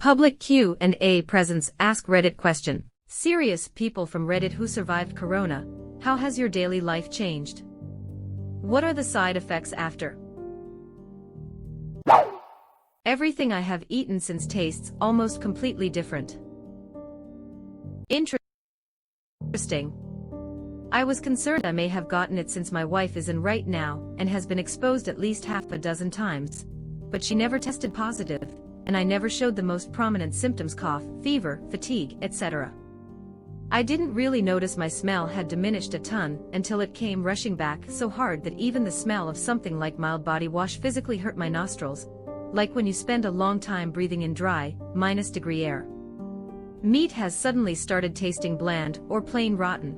Public Q&A presents Ask Reddit question. Serious people from Reddit who survived Corona, how has your daily life changed? What are the side effects after? Everything I have eaten since tastes almost completely different. Interesting. I was concerned I may have gotten it since my wife is in right now and has been exposed at least half a dozen times. But she never tested positive, and I never showed the most prominent symptoms: cough, fever, fatigue, etc. I didn't really notice my smell had diminished a ton until it came rushing back so hard that even the smell of something like mild body wash physically hurt my nostrils, like when you spend a long time breathing in dry, -degree air. Meat has suddenly started tasting bland or plain rotten.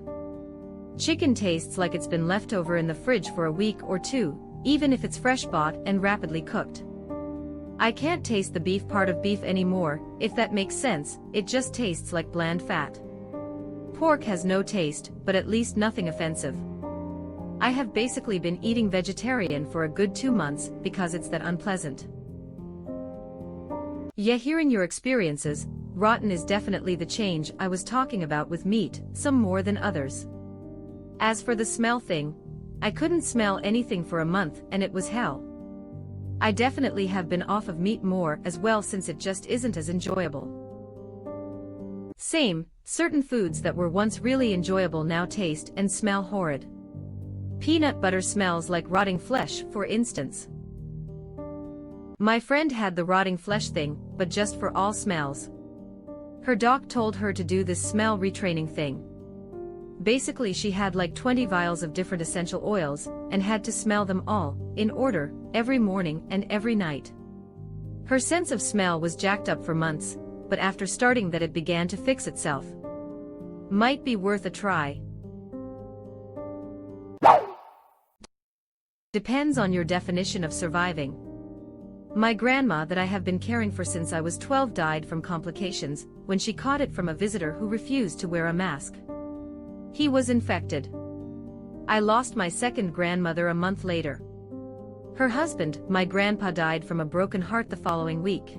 Chicken tastes like it's been left over in the fridge for a week or two, even if it's fresh bought and rapidly cooked. I can't taste the beef part of beef anymore, if that makes sense. It just tastes like bland fat. Pork has no taste, but at least nothing offensive. I have basically been eating vegetarian for a good 2 months because it's that unpleasant. Yeah, hearing your experiences, rotten is definitely the change I was talking about with meat, some more than others. As for the smell thing, I couldn't smell anything for a month and it was hell. I definitely have been off of meat more as well since it just isn't as enjoyable. Same, certain foods that were once really enjoyable now taste and smell horrid. Peanut butter smells like rotting flesh, for instance. My friend had the rotting flesh thing, but just for all smells. Her doc told her to do this smell retraining thing. Basically, she had like 20 vials of different essential oils, and had to smell them all, in order, every morning and every night. Her sense of smell was jacked up for months, but after starting that it began to fix itself. Might be worth a try. Depends on your definition of surviving. My grandma that I have been caring for since I was 12 died from complications when she caught it from a visitor who refused to wear a mask. He was infected. I lost my second grandmother a month later. Her husband, my grandpa, died from a broken heart the following week.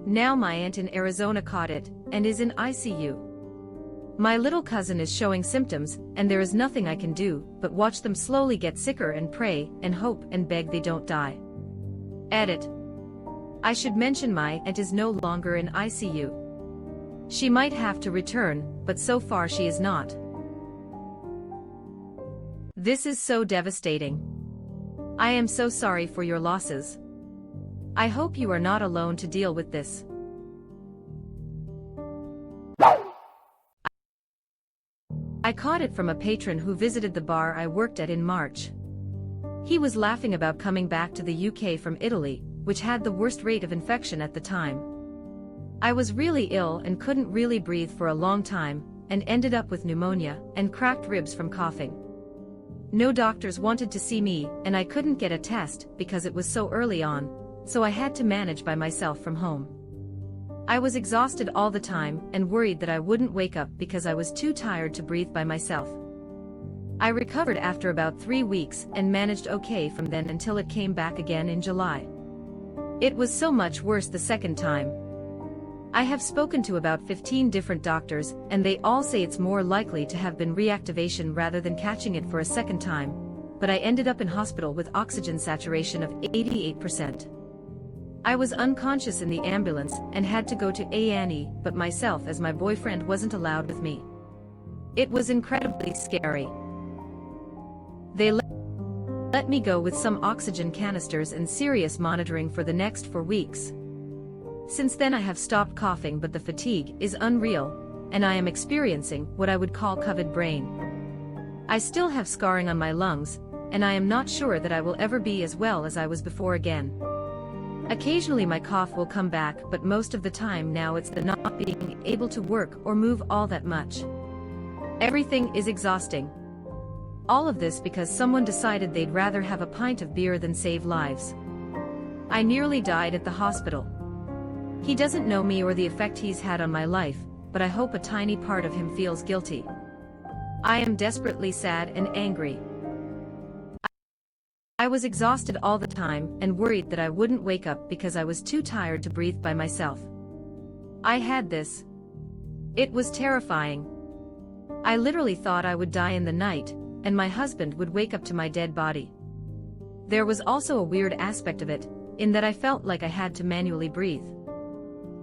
Now my aunt in Arizona caught it, and is in ICU. My little cousin is showing symptoms, and there is nothing I can do but watch them slowly get sicker and pray and hope and beg they don't die. Edit. I should mention my aunt is no longer in ICU. She might have to return, but so far she is not. This is so devastating. I am so sorry for your losses. I hope you are not alone to deal with this. I caught it from a patron who visited the bar I worked at in March. He was laughing about coming back to the UK from Italy, which had the worst rate of infection at the time. I was really ill and couldn't really breathe for a long time, and ended up with pneumonia and cracked ribs from coughing. No doctors wanted to see me, and I couldn't get a test because it was so early on, so I had to manage by myself from home. I was exhausted all the time and worried that I wouldn't wake up because I was too tired to breathe by myself. I recovered after about 3 weeks and managed okay from then until it came back again in July. It was so much worse the second time. I have spoken to about 15 different doctors, and they all say it's more likely to have been reactivation rather than catching it for a second time, but I ended up in hospital with oxygen saturation of 88%. I was unconscious in the ambulance and had to go to A&E, but myself as my boyfriend wasn't allowed with me. It was incredibly scary. They let me go with some oxygen canisters and serious monitoring for the next 4 weeks. Since then I have stopped coughing, but the fatigue is unreal, and I am experiencing what I would call COVID brain. I still have scarring on my lungs, and I am not sure that I will ever be as well as I was before again. Occasionally my cough will come back, but most of the time now it's the not being able to work or move all that much. Everything is exhausting. All of this because someone decided they'd rather have a pint of beer than save lives. I nearly died at the hospital. He doesn't know me or the effect he's had on my life, but I hope a tiny part of him feels guilty. I am desperately sad and angry. I was exhausted all the time and worried that I wouldn't wake up because I was too tired to breathe by myself. I had this. It was terrifying. I literally thought I would die in the night, and my husband would wake up to my dead body. There was also a weird aspect of it, in that I felt like I had to manually breathe.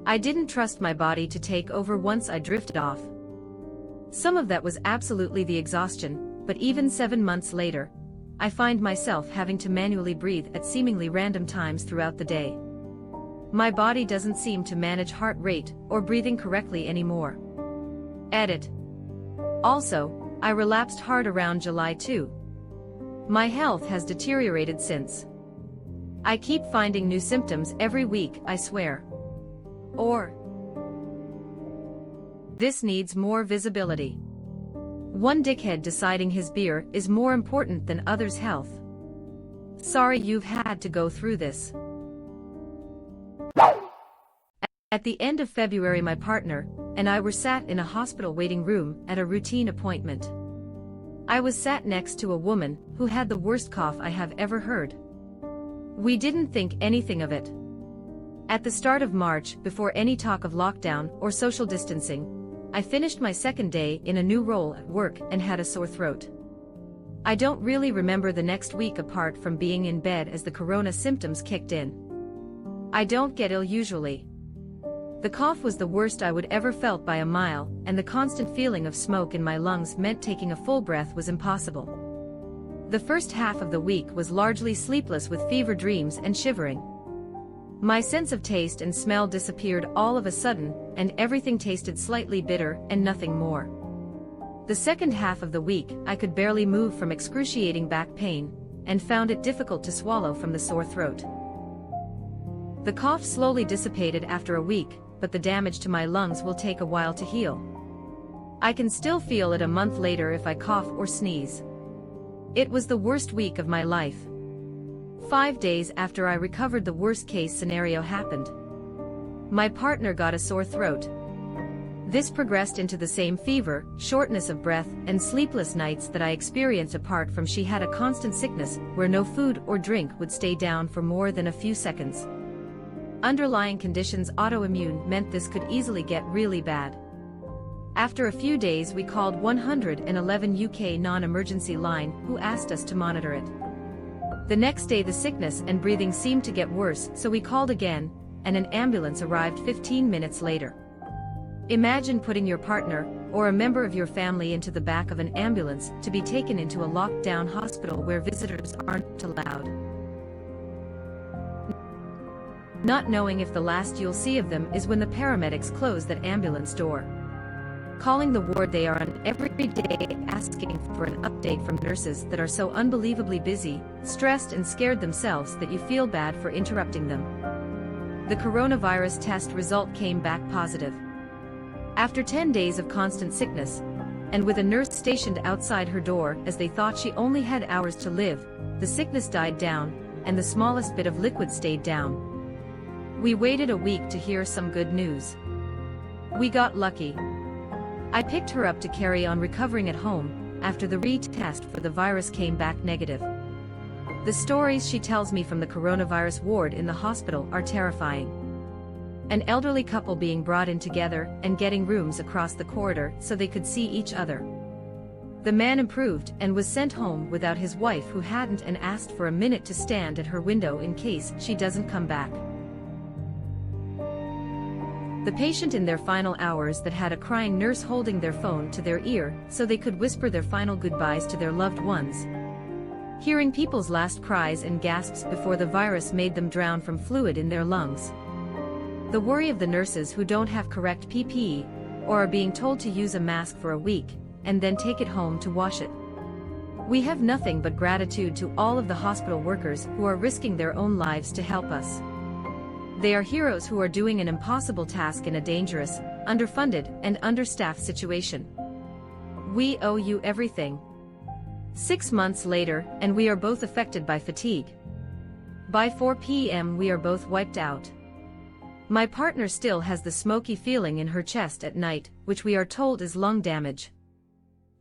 I didn't trust my body to take over once I drifted off. Some of that was absolutely the exhaustion, but even 7 months later, I find myself having to manually breathe at seemingly random times throughout the day. My body doesn't seem to manage heart rate or breathing correctly anymore. Edit. Also, I relapsed hard around July 2. My health has deteriorated since. I keep finding new symptoms every week, I swear. Or this needs more visibility. One dickhead deciding his beer is more important than others' health. Sorry you've had to go through this. At the end of February, my partner and I were sat in a hospital waiting room at a routine appointment. I was sat next to a woman who had the worst cough I have ever heard. We didn't think anything of it. At the start of March, before any talk of lockdown or social distancing, I finished my second day in a new role at work and had a sore throat. I don't really remember the next week apart from being in bed as the corona symptoms kicked in. I don't get ill usually. The cough was the worst I would ever felt by a mile, and the constant feeling of smoke in my lungs meant taking a full breath was impossible. The first half of the week was largely sleepless with fever dreams and shivering. My sense of taste and smell disappeared all of a sudden, and everything tasted slightly bitter and nothing more. The second half of the week, I could barely move from excruciating back pain, and found it difficult to swallow from the sore throat. The cough slowly dissipated after a week, but the damage to my lungs will take a while to heal. I can still feel it a month later if I cough or sneeze. It was the worst week of my life. 5 days after I recovered, the worst-case scenario happened. My partner got a sore throat. This progressed into the same fever, shortness of breath, and sleepless nights that I experienced. Apart from she had a constant sickness where no food or drink would stay down for more than a few seconds. Underlying conditions, autoimmune, meant this could easily get really bad. After a few days we called 111 UK non-emergency line, who asked us to monitor it. The next day the sickness and breathing seemed to get worse, so we called again, and an ambulance arrived 15 minutes later. Imagine putting your partner, or a member of your family, into the back of an ambulance to be taken into a locked-down hospital where visitors aren't allowed. Not knowing if the last you'll see of them is when the paramedics close that ambulance door. Calling the ward they are on every day, asking for an update from nurses that are so unbelievably busy, stressed and scared themselves that you feel bad for interrupting them. The coronavirus test result came back positive. After 10 days of constant sickness, and with a nurse stationed outside her door as they thought she only had hours to live, the sickness died down, and the smallest bit of liquid stayed down. We waited a week to hear some good news. We got lucky. I picked her up to carry on recovering at home, after the retest for the virus came back negative. The stories she tells me from the coronavirus ward in the hospital are terrifying. An elderly couple being brought in together and getting rooms across the corridor so they could see each other. The man improved and was sent home without his wife, who hadn't, and asked for a minute to stand at her window in case she doesn't come back. The patient in their final hours that had a crying nurse holding their phone to their ear so they could whisper their final goodbyes to their loved ones. Hearing people's last cries and gasps before the virus made them drown from fluid in their lungs. The worry of the nurses who don't have correct PPE, or are being told to use a mask for a week, and then take it home to wash it. We have nothing but gratitude to all of the hospital workers who are risking their own lives to help us. They are heroes who are doing an impossible task in a dangerous, underfunded, and understaffed situation. We owe you everything. 6 months later, and we are both affected by fatigue. By 4 p.m. we are both wiped out. My partner still has the smoky feeling in her chest at night, which we are told is lung damage.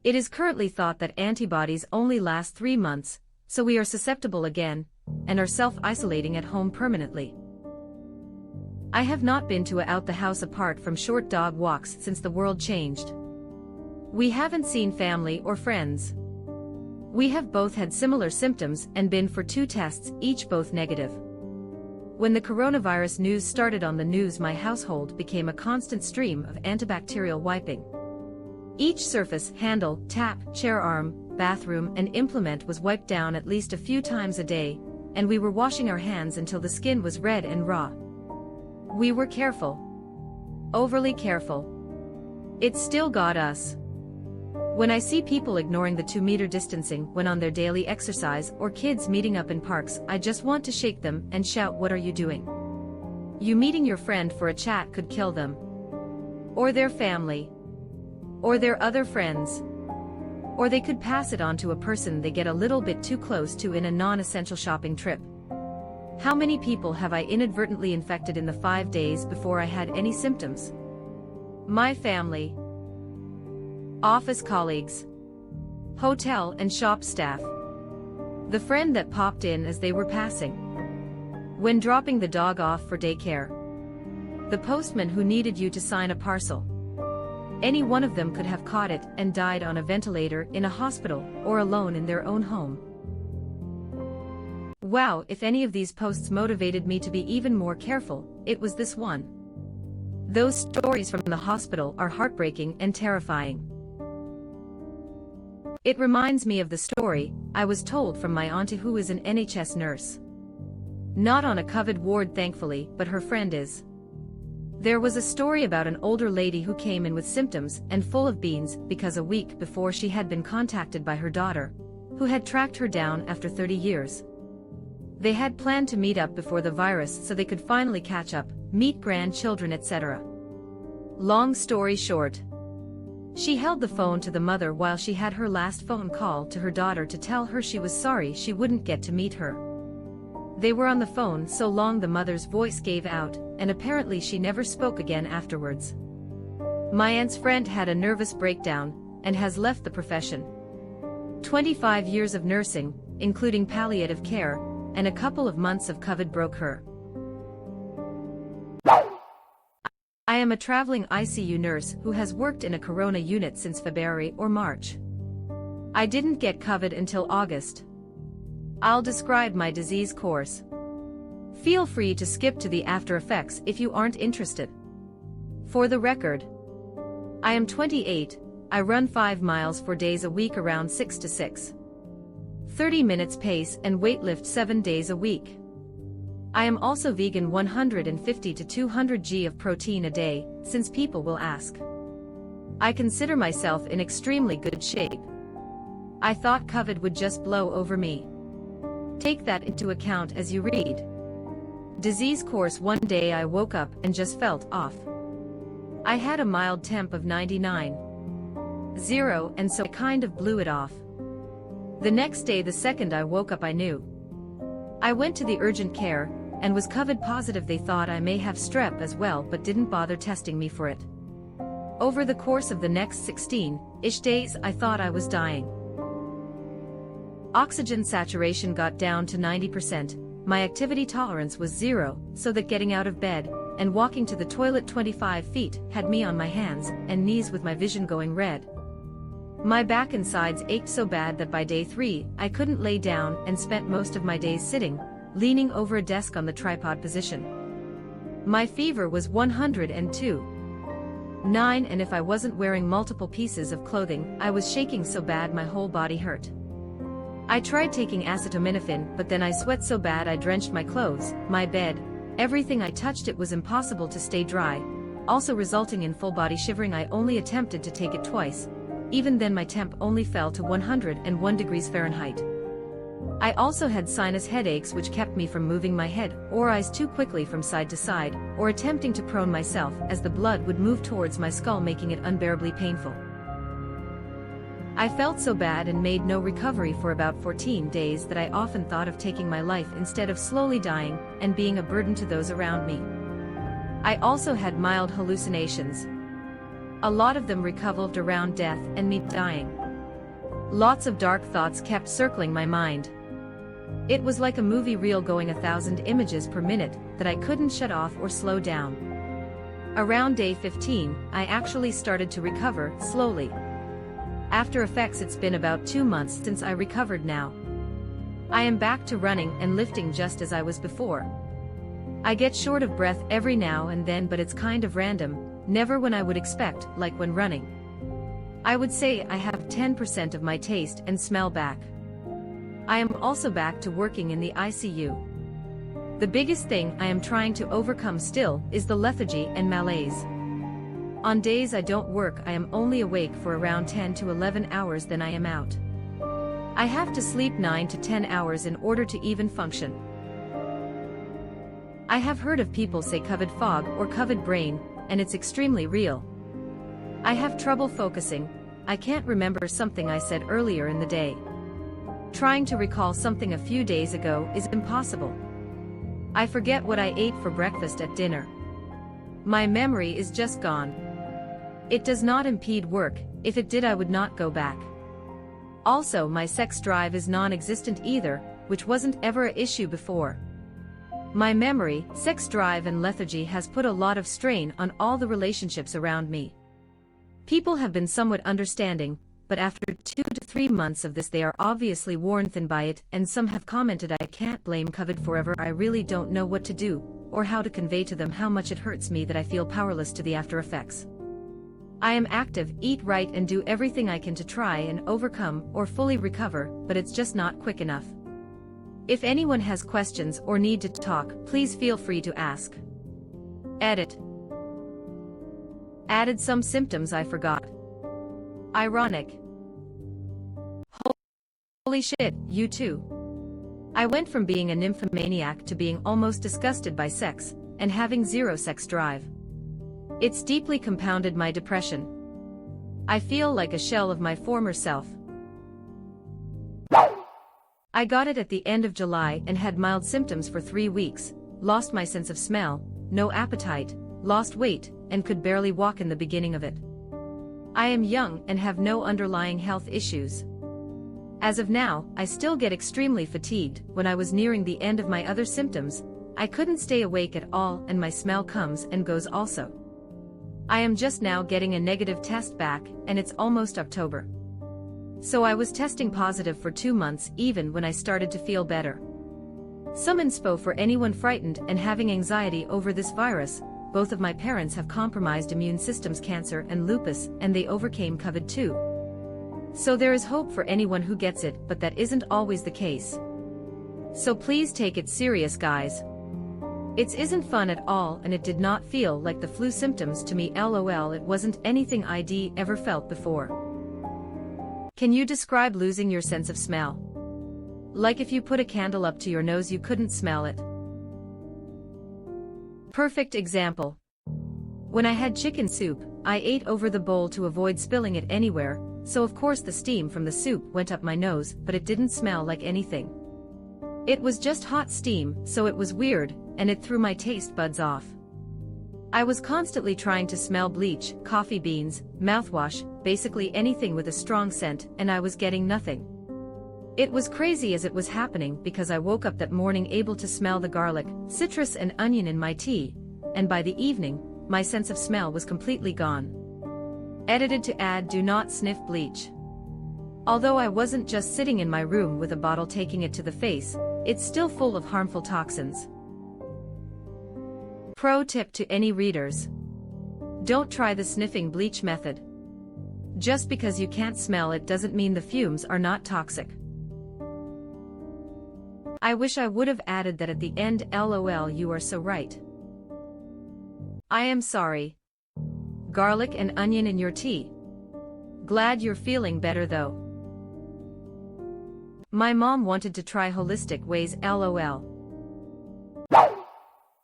It is currently thought that antibodies only last 3 months, so we are susceptible again, and are self-isolating at home permanently. I have not been to a out the house apart from short dog walks since the world changed. We haven't seen family or friends. We have both had similar symptoms and been for 2 tests, each both negative. When the coronavirus news started on the news, my household became a constant stream of antibacterial wiping. Each surface, handle, tap, chair arm, bathroom, and implement was wiped down at least a few times a day, and we were washing our hands until the skin was red and raw. We were careful. Overly careful. It still got us. When I see people ignoring the 2-meter distancing when on their daily exercise or kids meeting up in parks, I just want to shake them and shout, "What are you doing? You meeting your friend for a chat could kill them. Or their family. Or their other friends. Or they could pass it on to a person they get a little bit too close to in a non-essential shopping trip." How many people have I inadvertently infected in the 5 days before I had any symptoms? My family. Office colleagues. Hotel and shop staff. The friend that popped in as they were passing. When dropping the dog off for daycare. The postman who needed you to sign a parcel. Any one of them could have caught it and died on a ventilator in a hospital or alone in their own home. Wow, if any of these posts motivated me to be even more careful, it was this one. Those stories from the hospital are heartbreaking and terrifying. It reminds me of the story I was told from my auntie, who is an NHS nurse. Not on a COVID ward thankfully, but her friend is. There was a story about an older lady who came in with symptoms and full of beans because a week before she had been contacted by her daughter, who had tracked her down after 30 years. They had planned to meet up before the virus so they could finally catch up, meet grandchildren, etc. Long story short, she held the phone to the mother while she had her last phone call to her daughter to tell her she was sorry she wouldn't get to meet her. They were on the phone so long the mother's voice gave out, and apparently she never spoke again afterwards. My aunt's friend had a nervous breakdown and has left the profession. 25 years of nursing, including palliative care, and a couple of months of COVID broke her. I am a traveling ICU nurse who has worked in a corona unit since February or March. I didn't get COVID until August. I'll describe my disease course. Feel free to skip to the after effects if you aren't interested. For the record, I am 28, I run 5 miles 4 days a week around 6 to 6. 30 minutes pace and weightlift 7 days a week. I am also vegan, 150 to 200 g of protein a day, since people will ask. I consider myself in extremely good shape. I thought COVID would just blow over me. Take that into account as you read. Disease course: one day I woke up and just felt off. I had a mild temp of 99.0 and so I kind of blew it off. The next day, the second I woke up, I knew. I went to the urgent care and was COVID positive. They thought I may have strep as well but didn't bother testing me for it. Over the course of the next 16-ish days I thought I was dying. Oxygen saturation got down to 90%, my activity tolerance was 0, so that getting out of bed and walking to the toilet 25 feet had me on my hands and knees with my vision going red. My back and sides ached so bad that by day 3 I couldn't lay down and spent most of my days sitting, leaning over a desk on the tripod position. My fever was 102.9, and if I wasn't wearing multiple pieces of clothing, I was shaking so bad my whole body hurt. I tried taking acetaminophen, but then I sweat so bad I drenched my clothes, my bed, everything I touched. It was impossible to stay dry, also resulting in full body shivering. I only attempted to take it twice. Even then my temp only fell to 101 degrees Fahrenheit. I also had sinus headaches which kept me from moving my head or eyes too quickly from side to side, or attempting to prone myself as the blood would move towards my skull, making it unbearably painful. I felt so bad and made no recovery for about 14 days that I often thought of taking my life instead of slowly dying and being a burden to those around me. I also had mild hallucinations. A lot of them revolved around death and me dying. Lots of dark thoughts kept circling my mind. It was like a movie reel going 1,000 images per minute that I couldn't shut off or slow down. Around day 15, I actually started to recover, slowly. After effects, it's been about 2 months since I recovered now. I am back to running and lifting just as I was before. I get short of breath every now and then, but it's kind of random, never when I would expect, like when running. I would say I have 10% of my taste and smell back. I am also back to working in the ICU. The biggest thing I am trying to overcome still is the lethargy and malaise. On days I don't work, I am only awake for around 10 to 11 hours, then I am out. I have to sleep 9 to 10 hours in order to even function. I have heard of people say COVID fog or COVID brain, and it's extremely real. I have trouble focusing. I can't remember something I said earlier in the day. Trying to recall something a few days ago is impossible. I forget what I ate for breakfast at dinner. My memory is just gone. It does not impede work. If it did, I would not go back. Also, my sex drive is non-existent either, which wasn't ever an issue before. My memory, sex drive and lethargy has put a lot of strain on all the relationships around me. People have been somewhat understanding, but after 2 to 3 months of this they are obviously worn thin by it, and some have commented I can't blame COVID forever. I really don't know what to do, or how to convey to them how much it hurts me that I feel powerless to the after effects. I am active, eat right and do everything I can to try and overcome or fully recover, but it's just not quick enough. If anyone has questions or need to talk, please feel free to ask. Edit. Added some symptoms I forgot. Ironic. Holy shit, you too. I went from being a nymphomaniac to being almost disgusted by sex, and having zero sex drive. It's deeply compounded my depression. I feel like a shell of my former self. I got it at the end of July and had mild symptoms for 3 weeks, lost my sense of smell, no appetite, lost weight, and could barely walk in the beginning of it. I am young and have no underlying health issues. As of now, I still get extremely fatigued. When I was nearing the end of my other symptoms, I couldn't stay awake at all, and my smell comes and goes also. I am just now getting a negative test back, and it's almost October. So I was testing positive for 2 months even when I started to feel better. Some inspo for anyone frightened and having anxiety over this virus. Both of my parents have compromised immune systems, cancer and lupus, and they overcame COVID too. So there is hope for anyone who gets it, but that isn't always the case. So please take it serious, guys. It isn't fun at all, and it did not feel like the flu symptoms to me. LOL, it wasn't anything I'd ever felt before. Can you describe losing your sense of smell? Like if you put a candle up to your nose you couldn't smell it. Perfect example. When I had chicken soup, I ate over the bowl to avoid spilling it anywhere, so of course the steam from the soup went up my nose, but it didn't smell like anything. It was just hot steam, so it was weird, and it threw my taste buds off. I was constantly trying to smell bleach, coffee beans, mouthwash, basically anything with a strong scent, and I was getting nothing. It was crazy as it was happening because I woke up that morning able to smell the garlic, citrus and onion in my tea, and by the evening, my sense of smell was completely gone. Edited to add, do not sniff bleach. Although I wasn't just sitting in my room with a bottle taking it to the face, it's still full of harmful toxins. Pro tip to any readers. Don't try the sniffing bleach method. Just because you can't smell it doesn't mean the fumes are not toxic. I wish I would have added that at the end. LOL, you are so right. I am sorry. Garlic and onion in your tea. Glad you're feeling better though. My mom wanted to try holistic ways. LOL.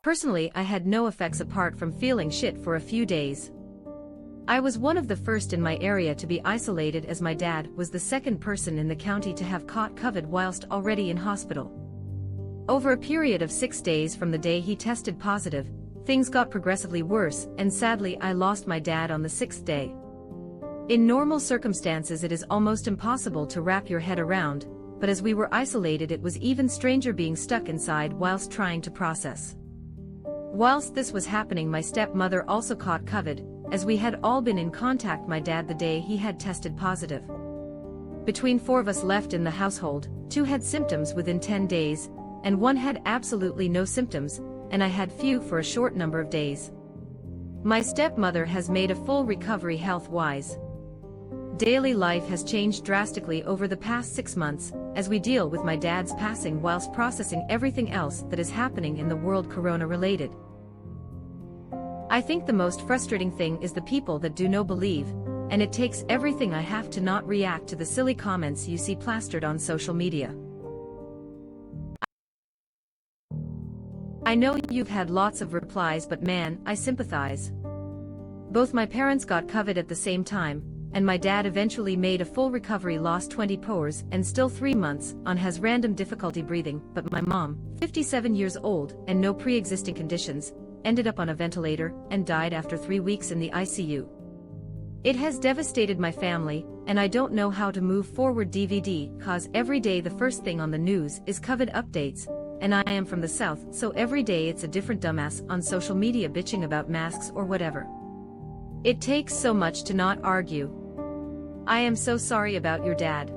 Personally, I had no effects apart from feeling shit for a few days. I was one of the first in my area to be isolated, as my dad was the second person in the county to have caught COVID whilst already in hospital. Over a period of 6 days from the day he tested positive, things got progressively worse, and sadly I lost my dad on the 6th day. In normal circumstances it is almost impossible to wrap your head around, but as we were isolated it was even stranger being stuck inside whilst trying to process. Whilst this was happening, my stepmother also caught COVID, as we had all been in contact my dad the day he had tested positive. Between 4 of us left in the household, 2 had symptoms within 10 days, and 1 had absolutely no symptoms, and I had few for a short number of days. My stepmother has made a full recovery health-wise. Daily life has changed drastically over the past 6 months, as we deal with my dad's passing whilst processing everything else that is happening in the world corona-related. I think the most frustrating thing is the people that do no believe, and it takes everything I have to not react to the silly comments you see plastered on social media. I know you've had lots of replies, but man, I sympathize. Both my parents got COVID at the same time, and my dad eventually made a full recovery, lost 20 pours and still 3 months on has random difficulty breathing, but my mom, 57 years old and no pre-existing conditions, ended up on a ventilator and died after 3 weeks in the ICU. It has devastated my family, and I don't know how to move forward. cause every day the first thing on the news is COVID updates, and I am from the south, so every day it's a different dumbass on social media bitching about masks or whatever. It takes so much to not argue. I am so sorry about your dad.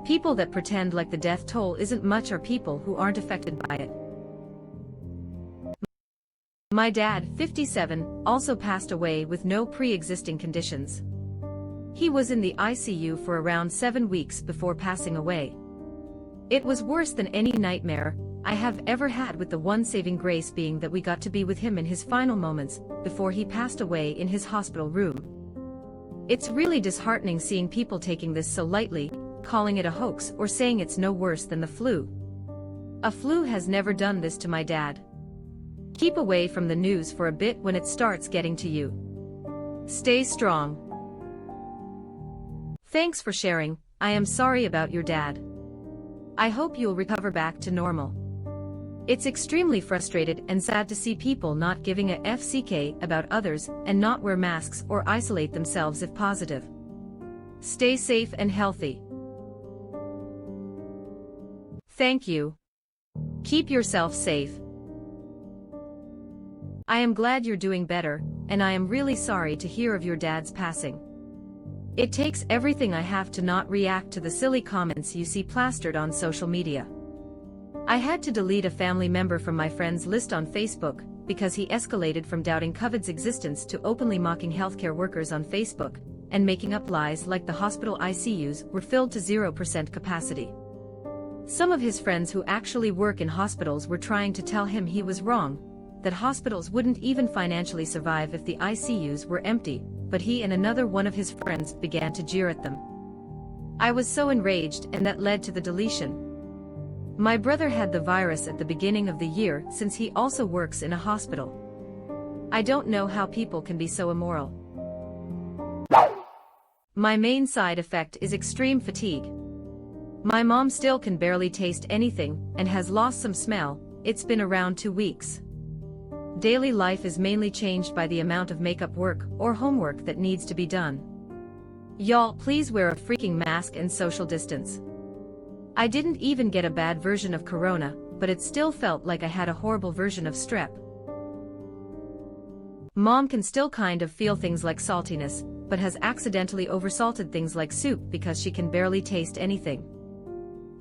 People that pretend like the death toll isn't much are people who aren't affected by it. My dad, 57, also passed away with no pre-existing conditions. He was in the ICU for around 7 weeks before passing away. It was worse than any nightmare I have ever had, with the one saving grace being that we got to be with him in his final moments before he passed away in his hospital room. It's really disheartening seeing people taking this so lightly, calling it a hoax or saying it's no worse than the flu. A flu has never done this to my dad. Keep away from the news for a bit when it starts getting to you. Stay strong. Thanks for sharing. I am sorry about your dad. I hope you'll recover back to normal. It's extremely frustrated and sad to see people not giving a FCK about others and not wear masks or isolate themselves if positive. Stay safe and healthy. Thank you. Keep yourself safe. I am glad you're doing better, and I am really sorry to hear of your dad's passing. It takes everything I have to not react to the silly comments you see plastered on social media. I had to delete a family member from my friends list on Facebook because he escalated from doubting COVID's existence to openly mocking healthcare workers on Facebook and making up lies like the hospital ICUs were filled to 0% capacity. Some of his friends who actually work in hospitals were trying to tell him he was wrong, that hospitals wouldn't even financially survive if the ICUs were empty, but he and another one of his friends began to jeer at them. I was so enraged, and that led to the deletion. My brother had the virus at the beginning of the year since he also works in a hospital. I don't know how people can be so immoral. My main side effect is extreme fatigue. My mom still can barely taste anything and has lost some smell. It's been around 2 weeks. Daily life is mainly changed by the amount of makeup work or homework that needs to be done. Y'all, please wear a freaking mask and social distance. I didn't even get a bad version of corona, but it still felt like I had a horrible version of strep. Mom can still kind of feel things like saltiness, but has accidentally oversalted things like soup because she can barely taste anything.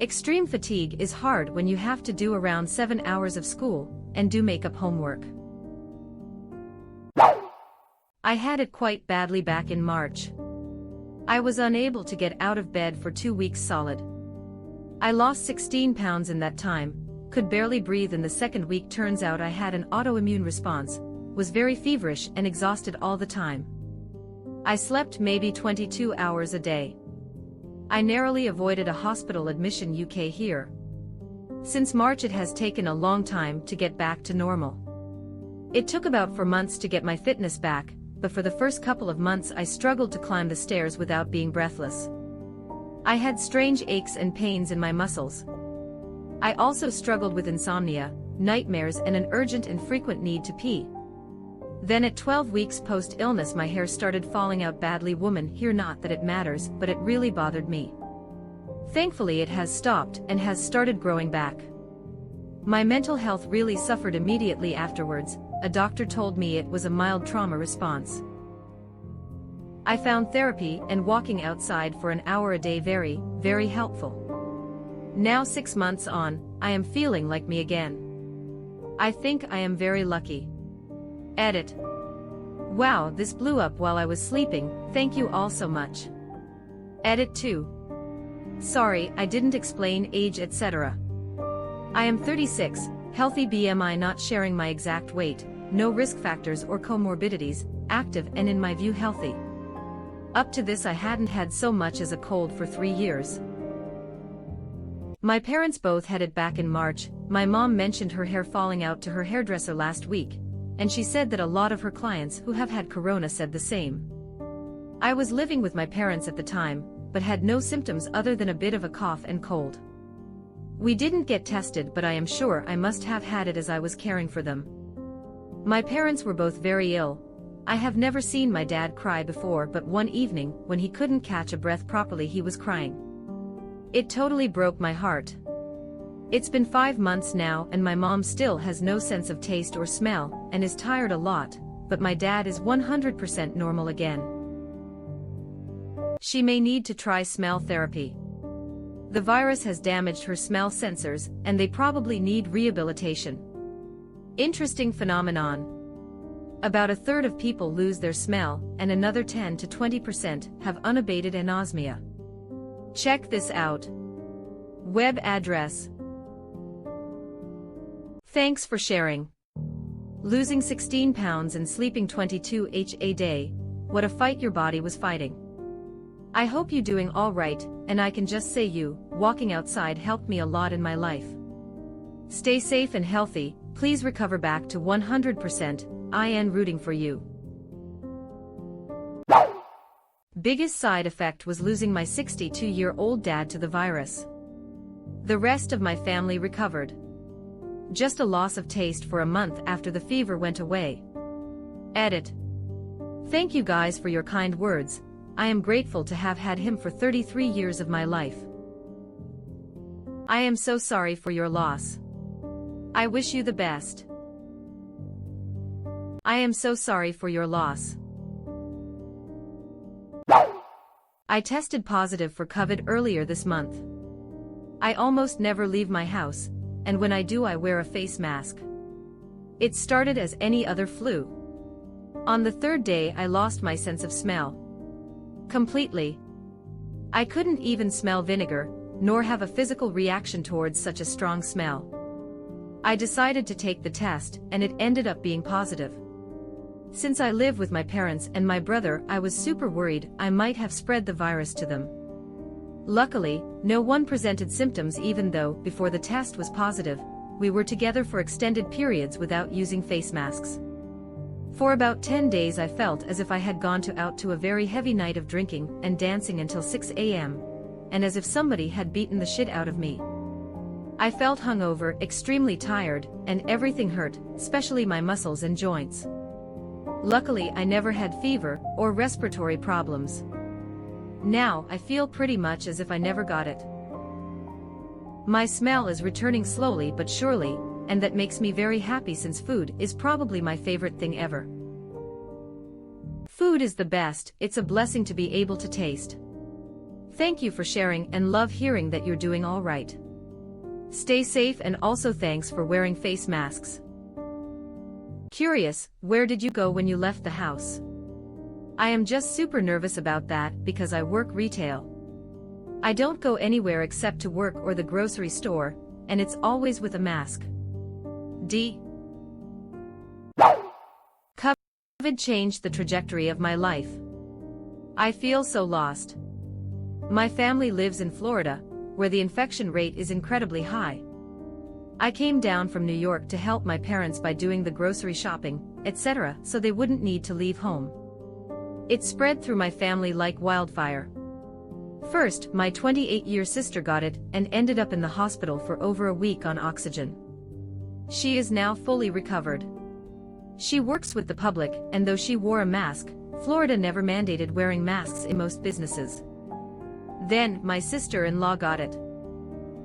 Extreme fatigue is hard when you have to do around 7 hours of school and do makeup homework. I had it quite badly back in March. I was unable to get out of bed for 2 weeks solid. I lost 16 pounds in that time, could barely breathe in the second week. Turns out I had an autoimmune response, was very feverish and exhausted all the time. I slept maybe 22 hours a day. I narrowly avoided a hospital admission UK here. Since March it has taken a long time to get back to normal. It took about 4 months to get my fitness back, but for the first couple of months I struggled to climb the stairs without being breathless. I had strange aches and pains in my muscles. I also struggled with insomnia, nightmares and an urgent and frequent need to pee. Then at 12 weeks post-illness my hair started falling out badly. Woman, here, not that it matters, but it really bothered me. Thankfully it has stopped and has started growing back. My mental health really suffered immediately afterwards. A doctor told me it was a mild trauma response. I found therapy and walking outside for an hour a day very, very helpful. Now 6 months on, I am feeling like me again. I think I am very lucky. Edit. Wow, this blew up while I was sleeping, thank you all so much. Edit 2. Sorry, I didn't explain age etc. I am 36, healthy BMI, not sharing my exact weight, no risk factors or comorbidities, active and in my view healthy. Up to this I hadn't had so much as a cold for 3 years. My parents both had it back in March. My mom mentioned her hair falling out to her hairdresser last week, and she said that a lot of her clients who have had corona said the same. I was living with my parents at the time, but had no symptoms other than a bit of a cough and cold. We didn't get tested, but I am sure I must have had it as I was caring for them. My parents were both very ill. I have never seen my dad cry before, but one evening, when he couldn't catch a breath properly, he was crying. It totally broke my heart. It's been 5 months now and my mom still has no sense of taste or smell and is tired a lot, but my dad is 100% normal again. She may need to try smell therapy. The virus has damaged her smell sensors and they probably need rehabilitation. Interesting phenomenon. About a third of people lose their smell and another 10 to 20% have unabated anosmia. Check this out. Web address. Thanks for sharing. Losing 16 pounds and sleeping 22 a day, what a fight your body was fighting. I hope you doing all right, and I can just say you, walking outside helped me a lot in my life. Stay safe and healthy, please recover back to 100%, I'm rooting for you. Biggest side effect was losing my 62-year-old dad to the virus. The rest of my family recovered. Just a loss of taste for a month after the fever went away. Edit. Thank you guys for your kind words. I am grateful to have had him for 33 years of my life. I am so sorry for your loss. I wish you the best. I am so sorry for your loss. I tested positive for COVID earlier this month. I almost never leave my house, and when I do I wear a face mask. It started as any other flu. On the 3rd day I lost my sense of smell. Completely. I couldn't even smell vinegar, nor have a physical reaction towards such a strong smell. I decided to take the test, and it ended up being positive. Since I live with my parents and my brother, I was super worried I might have spread the virus to them. Luckily, no one presented symptoms even though, before the test was positive, we were together for extended periods without using face masks. For about 10 days I felt as if I had gone out to a very heavy night of drinking and dancing until 6 a.m., and as if somebody had beaten the shit out of me. I felt hungover, extremely tired, and everything hurt, especially my muscles and joints. Luckily I never had fever or respiratory problems. Now I feel pretty much as if I never got it. My smell is returning slowly but surely, and that makes me very happy since food is probably my favorite thing ever. Food is the best, it's a blessing to be able to taste. Thank you for sharing and love hearing that you're doing all right. Stay safe and also thanks for wearing face masks. Curious, where did you go when you left the house? I am just super nervous about that because I work retail. I don't go anywhere except to work or the grocery store, and it's always with a mask. D. COVID changed the trajectory of my life. I feel so lost. My family lives in Florida, where the infection rate is incredibly high. I came down from New York to help my parents by doing the grocery shopping, etc., so they wouldn't need to leave home. It spread through my family like wildfire. First, my 28-year sister got it and ended up in the hospital for over a week on oxygen. She is now fully recovered. She works with the public, and though she wore a mask, Florida never mandated wearing masks in most businesses. Then, my sister-in-law got it.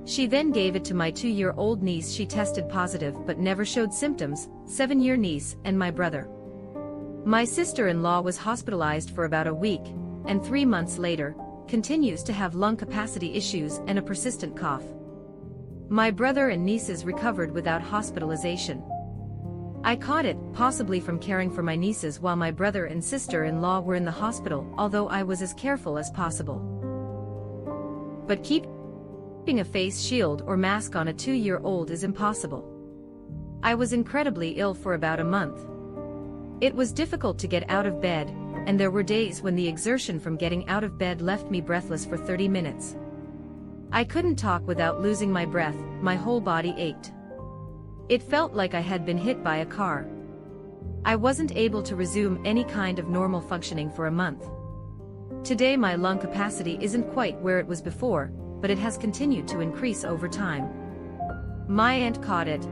She then gave it to my 2-year-old niece. She tested positive but never showed symptoms, 7-year niece, and my brother. My sister-in-law was hospitalized for about a week, and 3 months later, continues to have lung capacity issues and a persistent cough. My brother and nieces recovered without hospitalization. I caught it, possibly from caring for my nieces while my brother and sister-in-law were in the hospital, although I was as careful as possible. But keeping a face shield or mask on a 2-year-old is impossible. I was incredibly ill for about a month. It was difficult to get out of bed, and there were days when the exertion from getting out of bed left me breathless for 30 minutes. I couldn't talk without losing my breath, my whole body ached. It felt like I had been hit by a car. I wasn't able to resume any kind of normal functioning for a month. Today my lung capacity isn't quite where it was before, but it has continued to increase over time. My aunt caught it.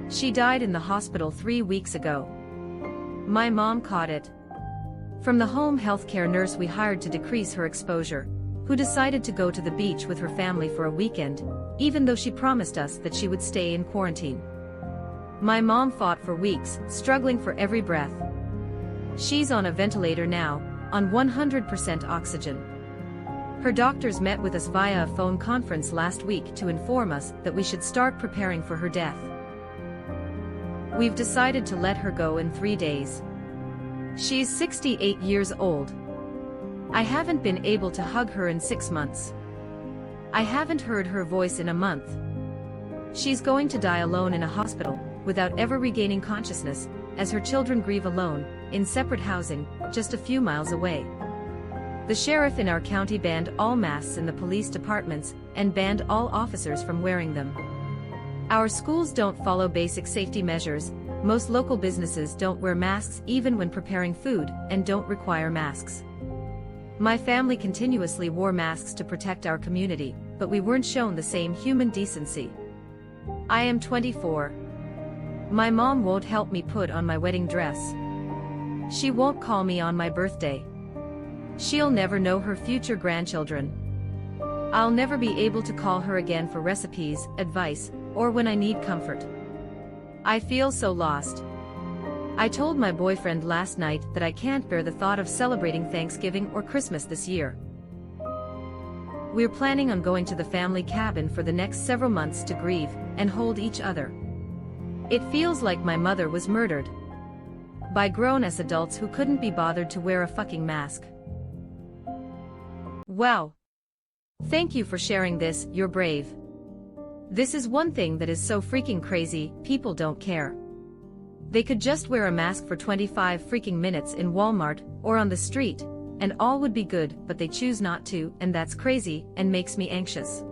She died in the hospital 3 weeks ago. My mom caught it from the home healthcare nurse we hired to decrease her exposure, who decided to go to the beach with her family for a weekend, even though she promised us that she would stay in quarantine. My mom fought for weeks, struggling for every breath. She's on a ventilator now, on 100% oxygen. Her doctors met with us via a phone conference last week to inform us that we should start preparing for her death. We've decided to let her go in 3 days. She's 68 years old. I haven't been able to hug her in 6 months. I haven't heard her voice in a month. She's going to die alone in a hospital, without ever regaining consciousness, as her children grieve alone, in separate housing, just a few miles away. The sheriff in our county banned all masks in the police departments, and banned all officers from wearing them. Our schools don't follow basic safety measures, most local businesses don't wear masks even when preparing food, and don't require masks. My family continuously wore masks to protect our community, but we weren't shown the same human decency. I am 24. My mom won't help me put on my wedding dress. She won't call me on my birthday. She'll never know her future grandchildren. I'll never be able to call her again for recipes, advice, or when I need comfort. I feel so lost. I told my boyfriend last night that I can't bear the thought of celebrating Thanksgiving or Christmas this year. We're planning on going to the family cabin for the next several months to grieve and hold each other. It feels like my mother was murdered by grown-ass adults who couldn't be bothered to wear a fucking mask. Wow. Thank you for sharing this, you're brave. This is one thing that is so freaking crazy, people don't care. They could just wear a mask for 25 freaking minutes in Walmart or on the street, and all would be good, but they choose not to, and that's crazy, and makes me anxious.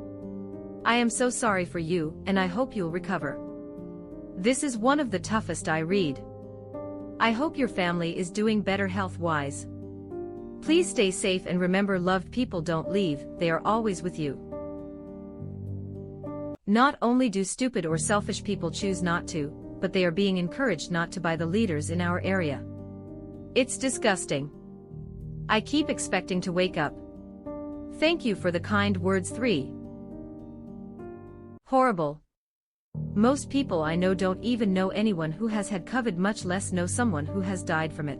I am so sorry for you, and I hope you'll recover. This is one of the toughest I read. I hope your family is doing better health-wise. Please stay safe and remember, loved people don't leave, they are always with you. Not only do stupid or selfish people choose not to, but they are being encouraged not to by the leaders in our area. It's disgusting. I keep expecting to wake up. Thank you for the kind words. 3. Horrible. Most people I know don't even know anyone who has had COVID, much less know someone who has died from it.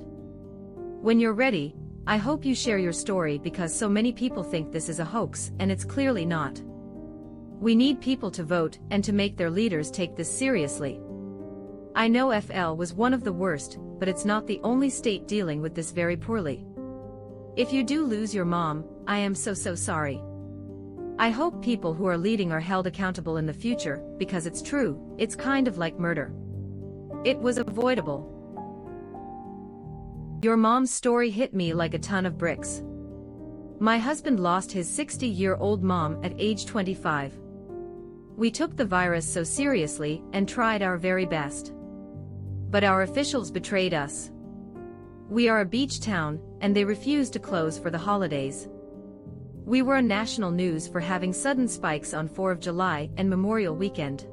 When you're ready, I hope you share your story, because so many people think this is a hoax, and it's clearly not. We need people to vote and to make their leaders take this seriously. I know FL was one of the worst, but it's not the only state dealing with this very poorly. If you do lose your mom, I am so sorry. I hope people who are leading are held accountable in the future, because it's true, it's kind of like murder. It was avoidable. Your mom's story hit me like a ton of bricks. My husband lost his 60-year-old mom at age 25. We took the virus so seriously and tried our very best. But our officials betrayed us. We are a beach town, and they refused to close for the holidays. We were on national news for having sudden spikes on 4th of July and Memorial Weekend.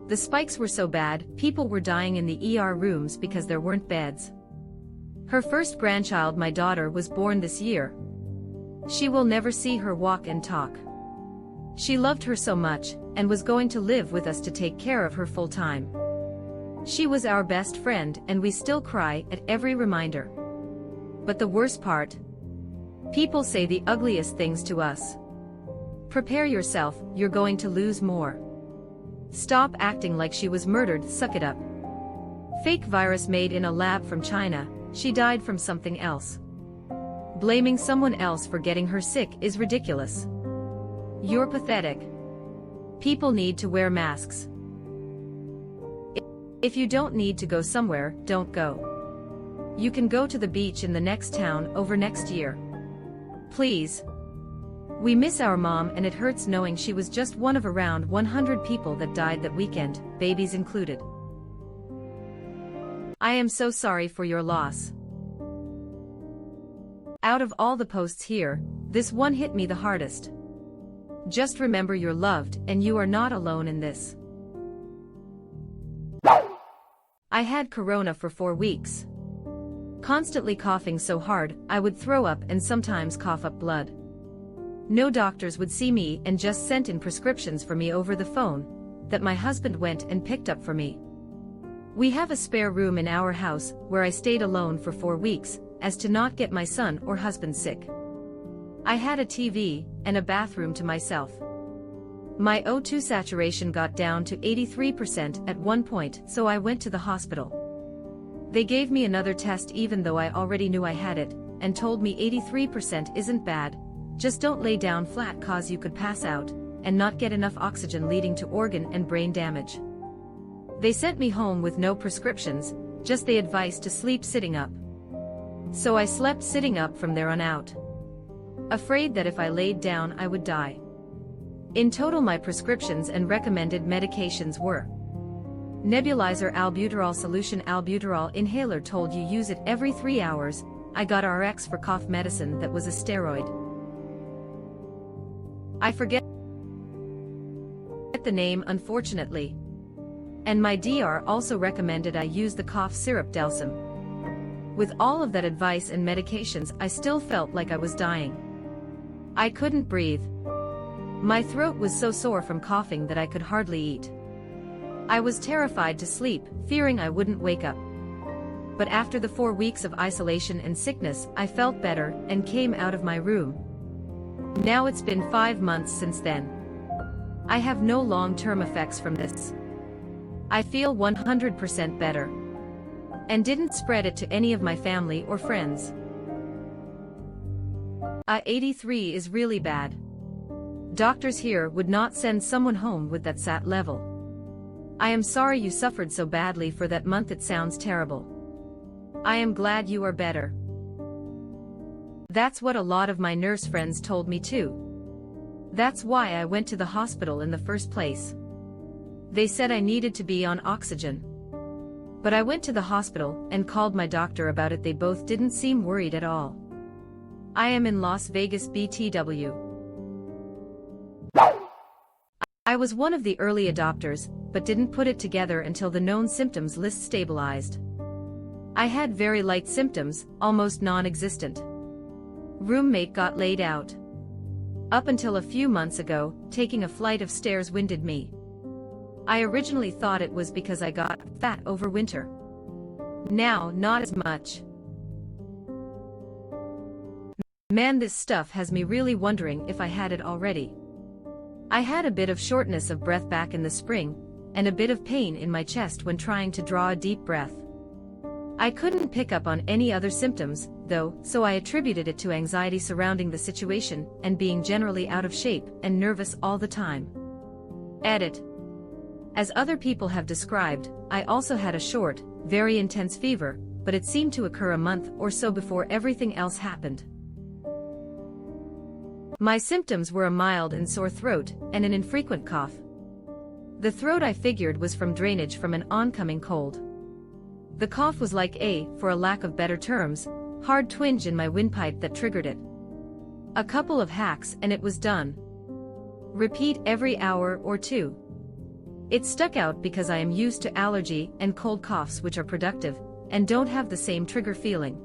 The spikes were so bad, people were dying in the ER rooms because there weren't beds. Her first grandchild, my daughter, was born this year. She will never see her walk and talk. She loved her so much, and was going to live with us to take care of her full time. She was our best friend, and we still cry at every reminder. But the worst part? People say the ugliest things to us. Prepare yourself, you're going to lose more. Stop acting like she was murdered, suck it up. Fake virus made in a lab from China, she died from something else. Blaming someone else for getting her sick is ridiculous. You're pathetic. People need to wear masks. If you don't need to go somewhere, don't go. You can go to the beach in the next town over next year. Please. We miss our mom, and it hurts knowing she was just one of around 100 people that died that weekend, babies included. I am so sorry for your loss. Out of all the posts here, this one hit me the hardest. Just remember you're loved and you are not alone in this. I had corona for 4 weeks. Constantly coughing so hard, I would throw up and sometimes cough up blood. No doctors would see me and just sent in prescriptions for me over the phone, that my husband went and picked up for me. We have a spare room in our house, where I stayed alone for 4 weeks, as to not get my son or husband sick. I had a TV, and a bathroom to myself. My O2 saturation got down to 83% at one point, so I went to the hospital. They gave me another test even though I already knew I had it, and told me 83% isn't bad, just don't lay down flat cause you could pass out, and not get enough oxygen leading to organ and brain damage. They sent me home with no prescriptions, just the advice to sleep sitting up. So I slept sitting up from there on out. Afraid that if I laid down I would die. In total my prescriptions and recommended medications were nebulizer albuterol solution albuterol inhaler told you use it every 3 hours, I got RX for cough medicine that was a steroid. I forget the name unfortunately. And my DR also recommended I use the cough syrup Delsym. With all of that advice and medications I still felt like I was dying. I couldn't breathe. My throat was so sore from coughing that I could hardly eat. I was terrified to sleep, fearing I wouldn't wake up. But after the 4 weeks of isolation and sickness, I felt better and came out of my room. Now it's been 5 months since then. I have no long-term effects from this. I feel 100% better. And didn't spread it to any of my family or friends. 83 is really bad. Doctors here would not send someone home with that SAT level. I am sorry you suffered so badly for that month, it sounds terrible. I am glad you are better. That's what a lot of my nurse friends told me too. That's why I went to the hospital in the first place. They said I needed to be on oxygen. But I went to the hospital and called my doctor about it. They both didn't seem worried at all. I am in Las Vegas BTW. I was one of the early adopters, but didn't put it together until the known symptoms list stabilized. I had very light symptoms, almost non-existent. Roommate got laid out. Up until a few months ago, taking a flight of stairs winded me. I originally thought it was because I got fat over winter. Now, not as much. Man, this stuff has me really wondering if I had it already. I had a bit of shortness of breath back in the spring, and a bit of pain in my chest when trying to draw a deep breath. I couldn't pick up on any other symptoms, though, so I attributed it to anxiety surrounding the situation and being generally out of shape and nervous all the time. Edit. As other people have described, I also had a short, very intense fever, but it seemed to occur a month or so before everything else happened. My symptoms were a mild and sore throat, and an infrequent cough. The throat I figured was from drainage from an oncoming cold. The cough was like for a lack of better terms, hard twinge in my windpipe that triggered it. A couple of hacks and it was done. Repeat every hour or two. It stuck out because I am used to allergy and cold coughs which are productive, and don't have the same trigger feeling.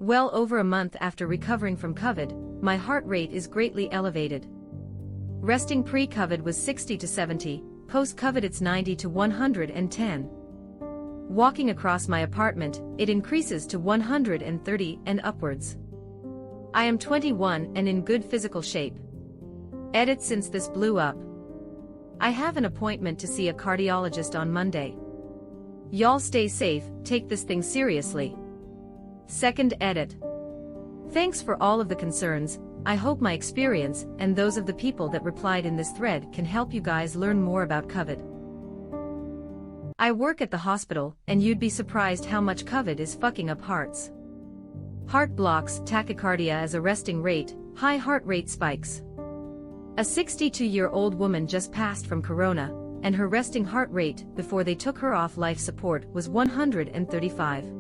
Well over a month after recovering from COVID, my heart rate is greatly elevated. Resting pre-COVID was 60 to 70, post-COVID it's 90 to 110. Walking across my apartment, it increases to 130 and upwards. I am 21 and in good physical shape. Edit since this blew up. I have an appointment to see a cardiologist on Monday. Y'all stay safe, take this thing seriously. Second edit. Thanks for all of the concerns. I hope my experience and those of the people that replied in this thread can help you guys learn more about COVID. I work at the hospital, and you'd be surprised how much COVID is fucking up hearts. Heart blocks, tachycardia as a resting rate, high heart rate spikes. A 62-year-old woman just passed from corona, and her resting heart rate before they took her off life support was 135.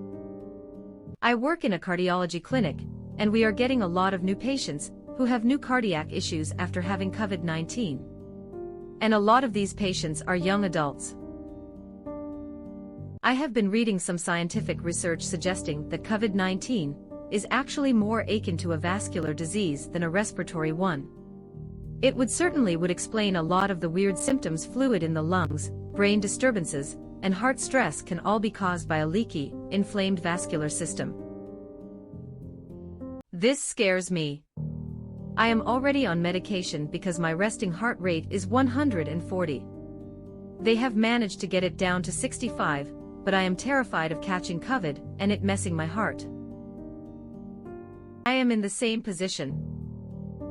I work in a cardiology clinic, and we are getting a lot of new patients who have new cardiac issues after having COVID-19. And a lot of these patients are young adults. I have been reading some scientific research suggesting that COVID-19 is actually more akin to a vascular disease than a respiratory one. It would explain a lot of the weird symptoms. Fluid in the lungs, brain disturbances, and heart stress can all be caused by a leaky, inflamed vascular system. This scares me. I am already on medication because my resting heart rate is 140. They have managed to get it down to 65, but I am terrified of catching COVID and it messing my heart. I am in the same position.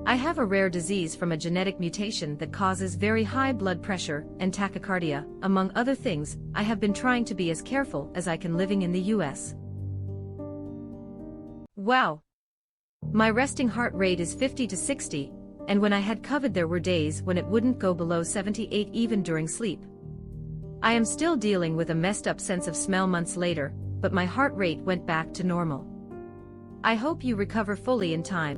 I have a rare disease from a genetic mutation that causes very high blood pressure and tachycardia. Among other things, I have been trying to be as careful as I can living in the US. Wow. My resting heart rate is 50 to 60, and when I had COVID there were days when it wouldn't go below 78 even during sleep. I am still dealing with a messed up sense of smell months later, but my heart rate went back to normal. I hope you recover fully in time.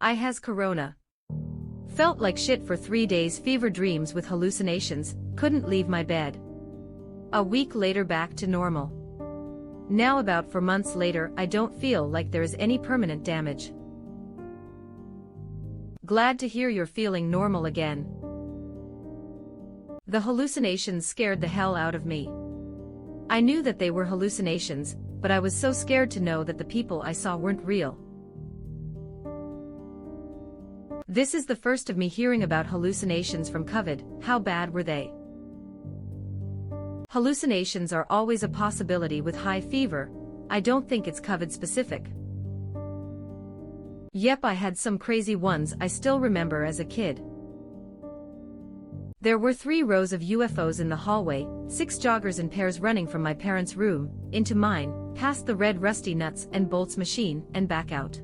I has corona. Felt like shit for 3 days, fever dreams with hallucinations, couldn't leave my bed. A week later back to normal. Now about 4 months later I don't feel like there is any permanent damage. Glad to hear you're feeling normal again. The hallucinations scared the hell out of me. I knew that they were hallucinations, but I was so scared to know that the people I saw weren't real. This is the first of me hearing about hallucinations from COVID. How bad were they? Hallucinations are always a possibility with high fever. I don't think it's COVID specific. Yep, I had some crazy ones I still remember as a kid. There were 3 rows of UFOs in the hallway, 6 joggers in pairs running from my parents' room into mine, past the red rusty nuts and bolts machine, and back out.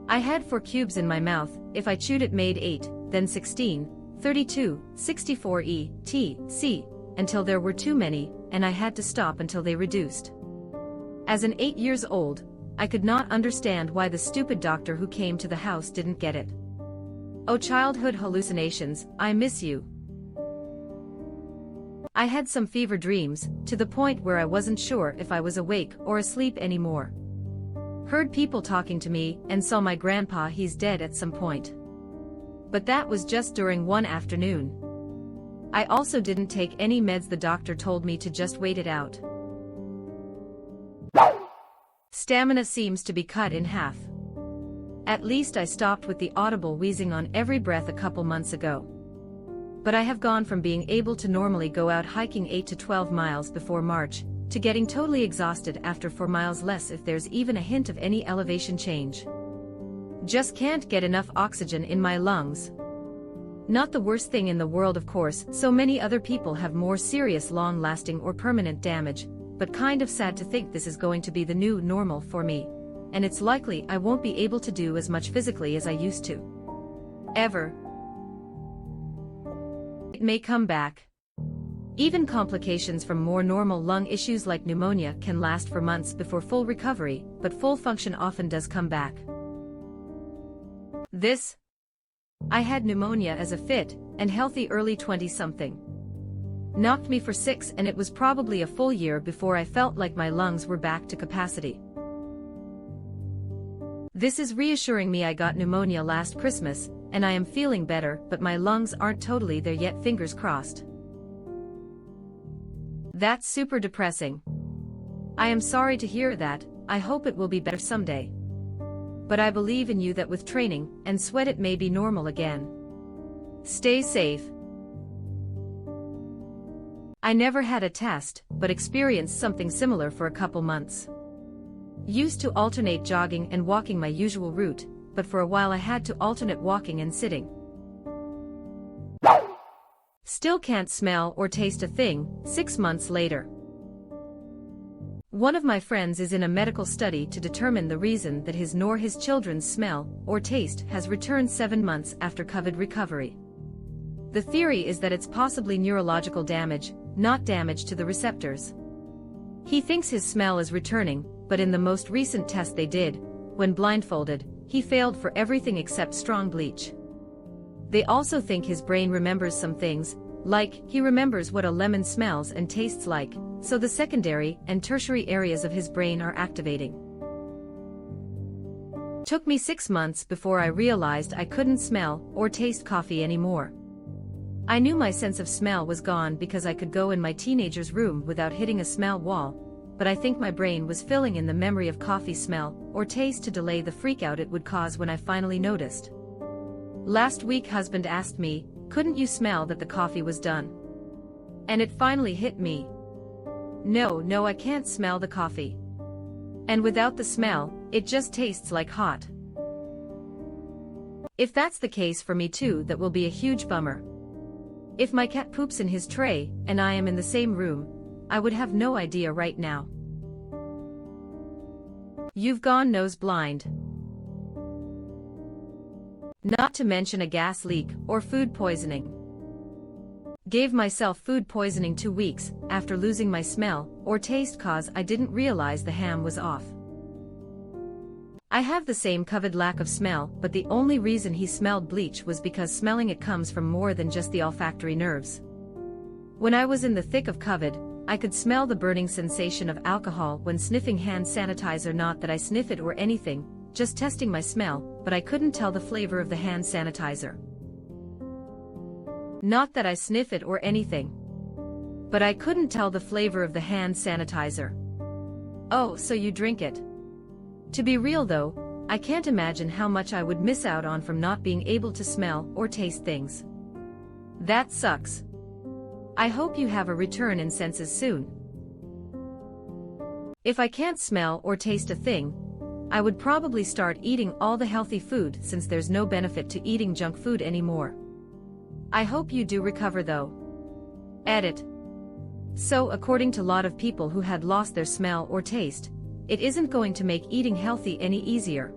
I had 4 cubes in my mouth. If I chewed it made 8, then 16, 32, 64 T, C, until there were too many, and I had to stop until they reduced. As an 8 years old, I could not understand why the stupid doctor who came to the house didn't get it. Oh, childhood hallucinations, I miss you. I had some fever dreams, to the point where I wasn't sure if I was awake or asleep anymore. Heard people talking to me and saw my grandpa, he's dead at some point. But that was just during one afternoon. I also didn't take any meds, the doctor told me to just wait it out. Stamina seems to be cut in half. At least I stopped with the audible wheezing on every breath a couple months ago. But I have gone from being able to normally go out hiking 8 to 12 miles before March, to getting totally exhausted after 4 miles less if there's even a hint of any elevation change. Just can't get enough oxygen in my lungs. Not the worst thing in the world, of course. So many other people have more serious long-lasting or permanent damage, but kind of sad to think this is going to be the new normal for me. And it's likely I won't be able to do as much physically as I used to. Ever. It may come back. Even complications from more normal lung issues like pneumonia can last for months before full recovery, but full function often does come back. I had pneumonia as a fit and healthy early 20-something. knocked me for 6, and it was probably a full year before I felt like my lungs were back to capacity. This is reassuring me. I got pneumonia last Christmas, and I am feeling better, but my lungs aren't totally there yet, fingers crossed. That's super depressing. I am sorry to hear that. I hope it will be better someday. But I believe in you that with training and sweat it may be normal again. Stay safe. I never had a test, but experienced something similar for a couple months. Used to alternate jogging and walking my usual route, but for a while I had to alternate walking and sitting. Still can't smell or taste a thing, 6 months later. One of my friends is in a medical study to determine the reason that his nor his children's smell or taste has returned 7 months after COVID recovery. The theory is that it's possibly neurological damage, not damage to the receptors. He thinks his smell is returning, but in the most recent test they did, when blindfolded, he failed for everything except strong bleach. They also think his brain remembers some things, like he remembers what a lemon smells and tastes like, so the secondary and tertiary areas of his brain are activating. Took me 6 months before I realized I couldn't smell or taste coffee anymore. I knew my sense of smell was gone because I could go in my teenager's room without hitting a smell wall, but I think my brain was filling in the memory of coffee smell or taste to delay the freakout it would cause when I finally noticed. Last week husband asked me, couldn't you smell that the coffee was done? And it finally hit me. No, I can't smell the coffee. And without the smell, it just tastes like hot. If that's the case for me too, that will be a huge bummer. If my cat poops in his tray, and I am in the same room, I would have no idea right now. You've gone nose blind. Not to mention a gas leak or food poisoning. Gave myself food poisoning 2 weeks after losing my smell or taste cause I didn't realize the ham was off. I have the same COVID lack of smell, but the only reason he smelled bleach was because smelling it comes from more than just the olfactory nerves. When I was in the thick of COVID, I could smell the burning sensation of alcohol when sniffing hand sanitizer. Not that I sniff it or anything, just testing my smell, but I couldn't tell the flavor of the hand sanitizer. Not that I sniff it or anything, but I couldn't tell the flavor of the hand sanitizer. Oh, so you drink it. To be real though, I can't imagine how much I would miss out on from not being able to smell or taste things. That sucks. I hope you have a return in senses soon. If I can't smell or taste a thing, I would probably start eating all the healthy food since there's no benefit to eating junk food anymore. I hope you do recover though. Edit. So according to a lot of people who had lost their smell or taste, it isn't going to make eating healthy any easier.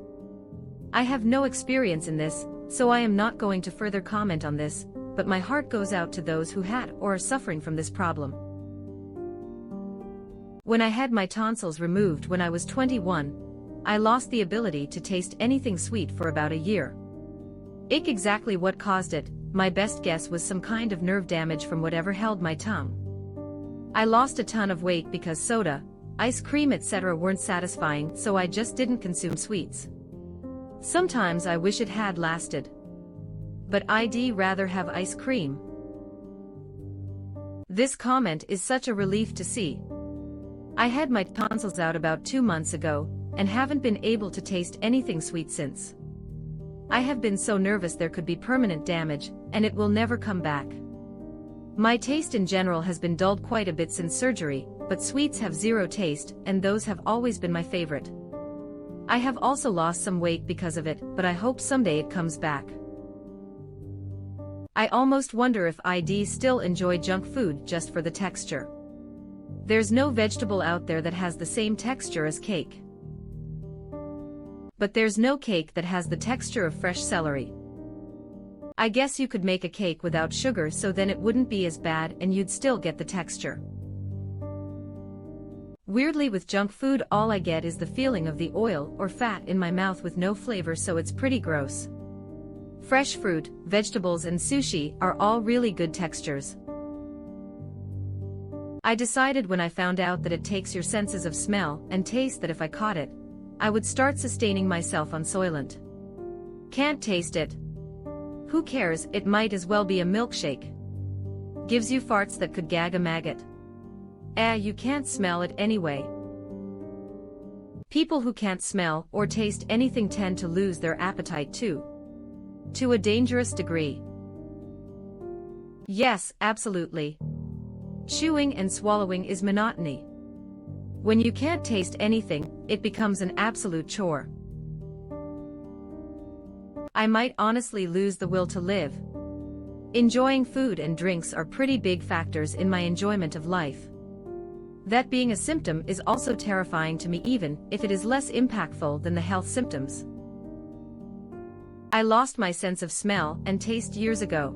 I have no experience in this, so I am not going to further comment on this, but my heart goes out to those who had or are suffering from this problem. When I had my tonsils removed when I was 21, I lost the ability to taste anything sweet for about a year. Exactly what caused it, my best guess was some kind of nerve damage from whatever held my tongue. I lost a ton of weight because soda, ice cream etc. weren't satisfying, so I just didn't consume sweets. Sometimes I wish it had lasted. But I'd rather have ice cream. This comment is such a relief to see. I had my tonsils out about 2 months ago, and haven't been able to taste anything sweet since. I have been so nervous there could be permanent damage, and it will never come back. My taste in general has been dulled quite a bit since surgery, but sweets have zero taste, and those have always been my favorite. I have also lost some weight because of it, but I hope someday it comes back. I almost wonder if I'd still enjoy junk food just for the texture. There's no vegetable out there that has the same texture as cake. But there's no cake that has the texture of fresh celery. I guess you could make a cake without sugar, so then it wouldn't be as bad and you'd still get the texture. Weirdly, with junk food all I get is the feeling of the oil or fat in my mouth with no flavor, so it's pretty gross. Fresh fruit, vegetables and sushi are all really good textures. I decided when I found out that it takes your senses of smell and taste that if I caught it, I would start sustaining myself on Soylent. Can't taste it. Who cares, it might as well be a milkshake. Gives you farts that could gag a maggot. You can't smell it anyway. People who can't smell or taste anything tend to lose their appetite too. To a dangerous degree. Yes, absolutely. Chewing and swallowing is monotony. When you can't taste anything, it becomes an absolute chore. I might honestly lose the will to live. Enjoying food and drinks are pretty big factors in my enjoyment of life. That being a symptom is also terrifying to me, even if it is less impactful than the health symptoms. I lost my sense of smell and taste years ago.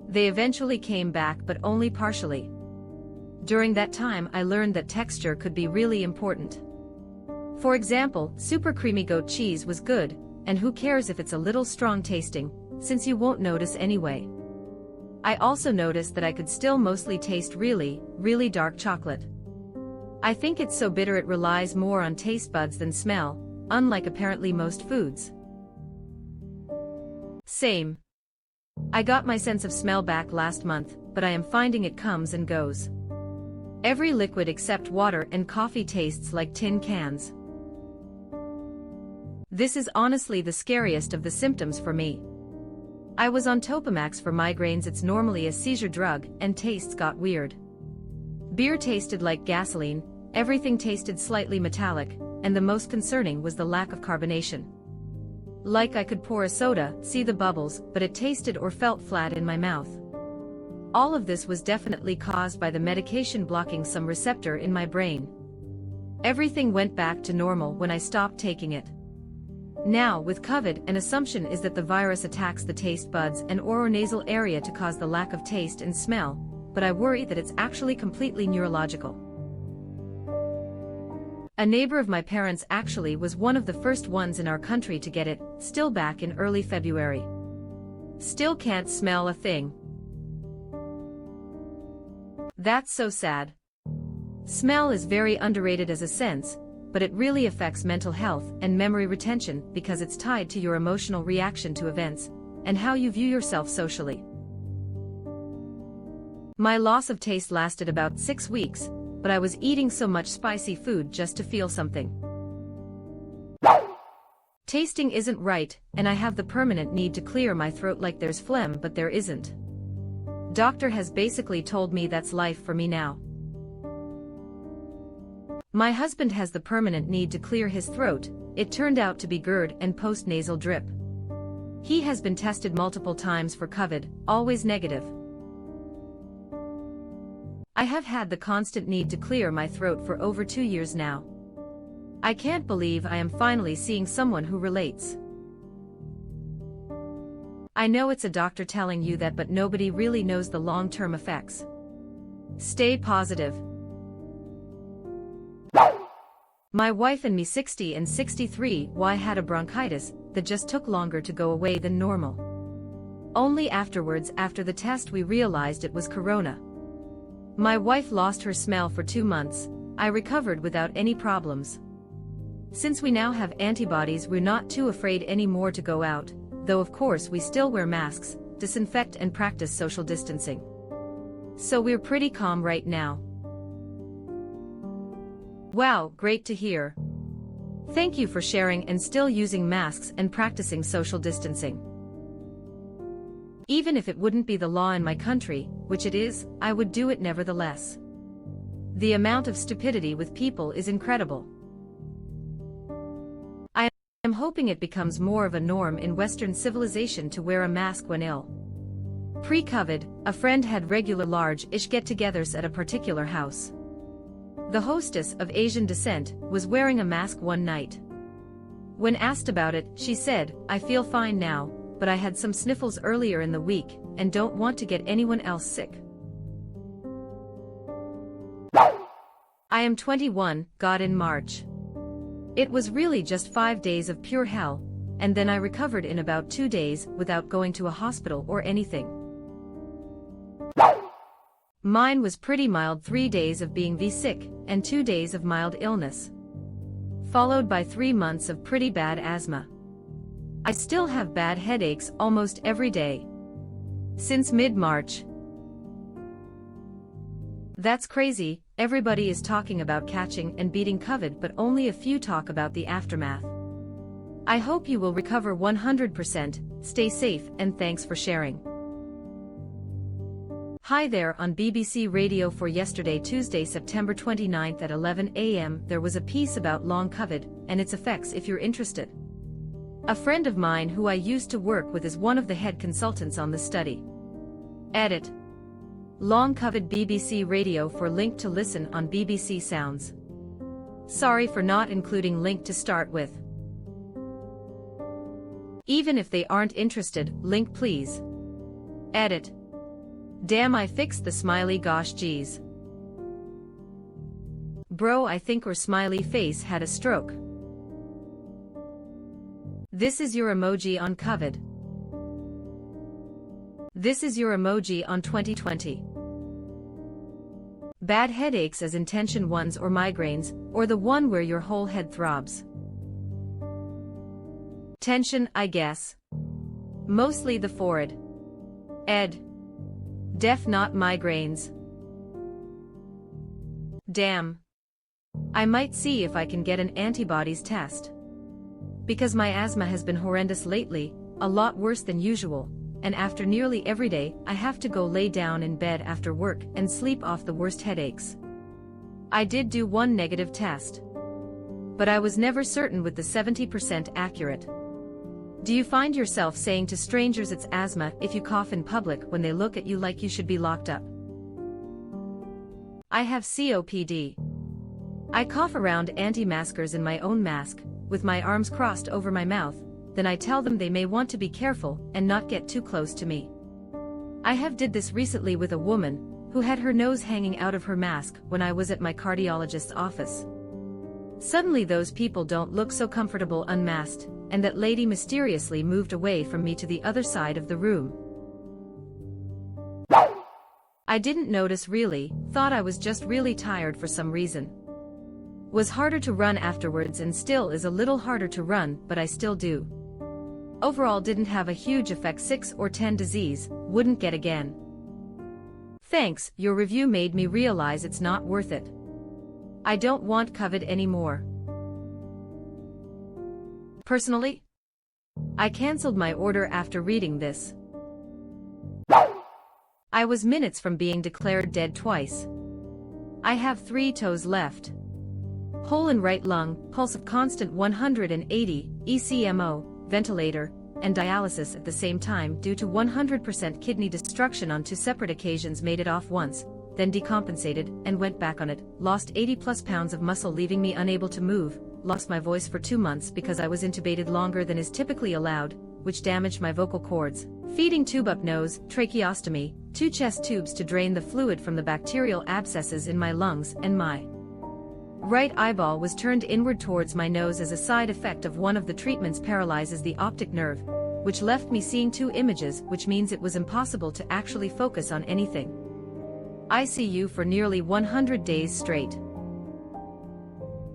They eventually came back, but only partially. During that time I learned that texture could be really important. For example, super creamy goat cheese was good, and who cares if it's a little strong tasting, since you won't notice anyway. I also noticed that I could still mostly taste really, really dark chocolate. I think it's so bitter it relies more on taste buds than smell, unlike apparently most foods. Same. I got my sense of smell back last month, but I am finding it comes and goes. Every liquid except water and coffee tastes like tin cans. This is honestly the scariest of the symptoms for me. I was on Topamax for migraines. It's normally a seizure drug, and tastes got weird. Beer tasted like gasoline, everything tasted slightly metallic, and the most concerning was the lack of carbonation. Like I could pour a soda, see the bubbles, but it tasted or felt flat in my mouth. All of this was definitely caused by the medication blocking some receptor in my brain. Everything went back to normal when I stopped taking it. Now, with COVID, an assumption is that the virus attacks the taste buds and oronasal area to cause the lack of taste and smell, but I worry that it's actually completely neurological. A neighbor of my parents actually was one of the first ones in our country to get it, still back in early February. Still can't smell a thing. That's so sad. Smell is very underrated as a sense, but it really affects mental health and memory retention because it's tied to your emotional reaction to events and how you view yourself socially. My loss of taste lasted about 6 weeks, but I was eating so much spicy food just to feel something. Tasting isn't right, and I have the permanent need to clear my throat like there's phlegm, but there isn't. Doctor has basically told me that's life for me now. My husband has the permanent need to clear his throat. It turned out to be GERD and post-nasal drip. He has been tested multiple times for COVID, always negative. I have had the constant need to clear my throat for over 2 years now. I can't believe I am finally seeing someone who relates. I know it's a doctor telling you that, but nobody really knows the long-term effects. Stay positive. My wife and me, 60 and 63, had a bronchitis that just took longer to go away than normal. Only afterwards, after the test, we realized it was corona. My wife lost her smell for 2 months. I recovered without any problems. Since we now have antibodies, we're not too afraid anymore to go out, though of course we still wear masks, disinfect and practice social distancing. So we're pretty calm right now. Wow, great to hear. Thank you for sharing and still using masks and practicing social distancing. Even if it wouldn't be the law in my country, which it is, I would do it nevertheless. The amount of stupidity with people is incredible. I am hoping it becomes more of a norm in Western civilization to wear a mask when ill. Pre-COVID, a friend had regular large-ish get-togethers at a particular house. The hostess, of Asian descent, was wearing a mask one night. When asked about it, she said, "I feel fine now, but I had some sniffles earlier in the week, and don't want to get anyone else sick." I am 21, got in March. It was really just 5 days of pure hell, and then I recovered in about 2 days without going to a hospital or anything. Mine was pretty mild: 3 days of being sick, and 2 days of mild illness, followed by 3 months of pretty bad asthma. I still have bad headaches almost every day since mid-March. That's crazy. Everybody is talking about catching and beating COVID, but only a few talk about the aftermath. I hope you will recover 100%, stay safe, and thanks for sharing. Hi there. On BBC Radio 4 yesterday, Tuesday, September 29th at 11 a.m. there was a piece about long COVID and its effects if you're interested. A friend of mine who I used to work with is one of the head consultants on the study. Edit. Long COVID. BBC Radio 4 link to listen on BBC Sounds. Sorry for not including link to start with. Even if they aren't interested, link please. Edit. Damn, I fixed the smiley, gosh geez. Bro, I think her smiley face had a stroke. This is your emoji on COVID. This is your emoji on 2020. Bad headaches as intention ones or migraines, or the one where your whole head throbs. Tension, I guess. Mostly the forehead. Ed. Def, not migraines. Damn. I might see if I can get an antibodies test. Because my asthma has been horrendous lately, a lot worse than usual, and after nearly every day, I have to go lay down in bed after work and sleep off the worst headaches. I did do one negative test, but I was never certain with the 70% accurate. Do you find yourself saying to strangers it's asthma if you cough in public when they look at you like you should be locked up? I have COPD. I cough around anti-maskers in my own mask, with my arms crossed over my mouth, then I tell them they may want to be careful and not get too close to me. I have did this recently with a woman who had her nose hanging out of her mask when I was at my cardiologist's office. Suddenly those people don't look so comfortable unmasked, and that lady mysteriously moved away from me to the other side of the room. I didn't notice really, thought I was just really tired for some reason. Was harder to run afterwards and still is a little harder to run, but I still do. Overall didn't have a huge effect. 6 or 10 disease, wouldn't get again. Thanks, your review made me realize it's not worth it. I don't want COVID anymore. Personally, I cancelled my order after reading this. I was minutes from being declared dead twice. I have 3 toes left. Hole in right lung, pulse of constant 180, ECMO, ventilator, and dialysis at the same time due to 100% kidney destruction. On 2 separate occasions made it off once, then decompensated and went back on it, lost 80+ pounds of muscle leaving me unable to move, lost my voice for 2 months because I was intubated longer than is typically allowed, which damaged my vocal cords, feeding tube up nose, tracheostomy, 2 chest tubes to drain the fluid from the bacterial abscesses in my lungs, and my right eyeball was turned inward towards my nose as a side effect of one of the treatments paralyzes the optic nerve, which left me seeing 2 images, which means it was impossible to actually focus on anything. ICU for nearly 100 days straight.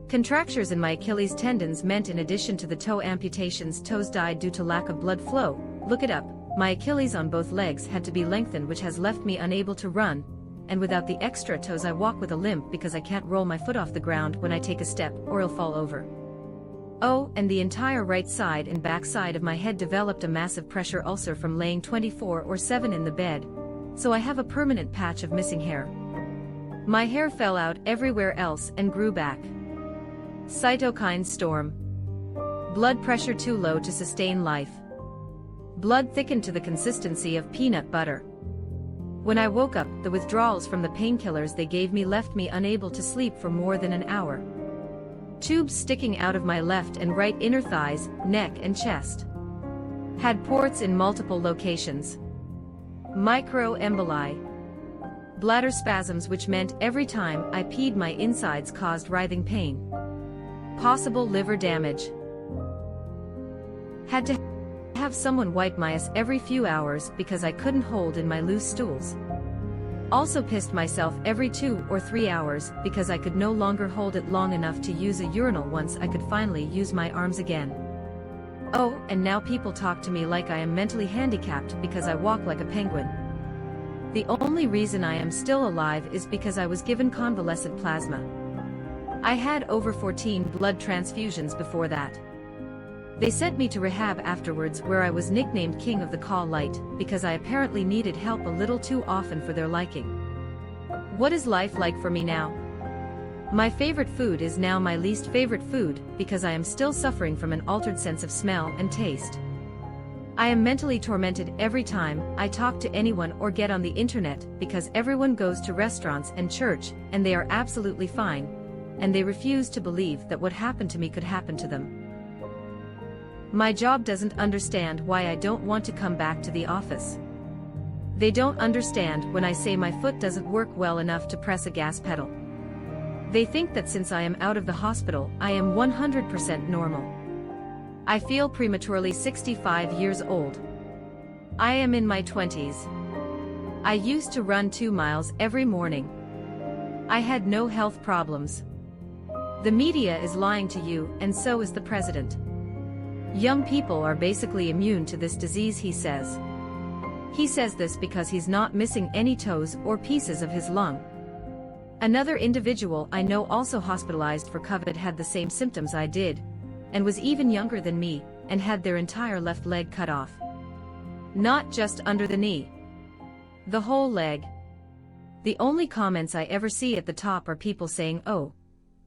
Contractures in my Achilles tendons meant in addition to the toe amputations, toes died due to lack of blood flow. Look it up. My Achilles on both legs had to be lengthened, which has left me unable to run, and without the extra toes I walk with a limp because I can't roll my foot off the ground when I take a step or I'll fall over. Oh, and the entire right side and back side of my head developed a massive pressure ulcer from laying 24/7 in the bed, so I have a permanent patch of missing hair. My hair fell out everywhere else and grew back. Cytokine storm. Blood pressure too low to sustain life. Blood thickened to the consistency of peanut butter. When I woke up, the withdrawals from the painkillers they gave me left me unable to sleep for more than an hour. Tubes sticking out of my left and right inner thighs, neck and chest. Had ports in multiple locations. Microemboli. Bladder spasms, which meant every time I peed my insides caused writhing pain. Possible liver damage. Had to have someone wipe my ass every few hours because I couldn't hold in my loose stools. Also pissed myself every 2 or 3 hours because I could no longer hold it long enough to use a urinal once I could finally use my arms again. Oh, and now people talk to me like I am mentally handicapped because I walk like a penguin. The only reason I am still alive is because I was given convalescent plasma. I had over 14 blood transfusions before that. They sent me to rehab afterwards, where I was nicknamed King of the Call Light because I apparently needed help a little too often for their liking. What is life like for me now? My favorite food is now my least favorite food because I am still suffering from an altered sense of smell and taste. I am mentally tormented every time I talk to anyone or get on the internet because everyone goes to restaurants and church and they are absolutely fine, and they refuse to believe that what happened to me could happen to them. My job doesn't understand why I don't want to come back to the office. They don't understand when I say my foot doesn't work well enough to press a gas pedal. They think that since I am out of the hospital, I am 100% normal. I feel prematurely 65 years old. I am in my 20s. I used to run 2 miles every morning. I had no health problems. The media is lying to you, and so is the president. Young people are basically immune to this disease, he says. He says this because he's not missing any toes or pieces of his lung. Another individual I know also hospitalized for COVID had the same symptoms I did, and was even younger than me, and had their entire left leg cut off. Not just under the knee. The whole leg. The only comments I ever see at the top are people saying, "Oh,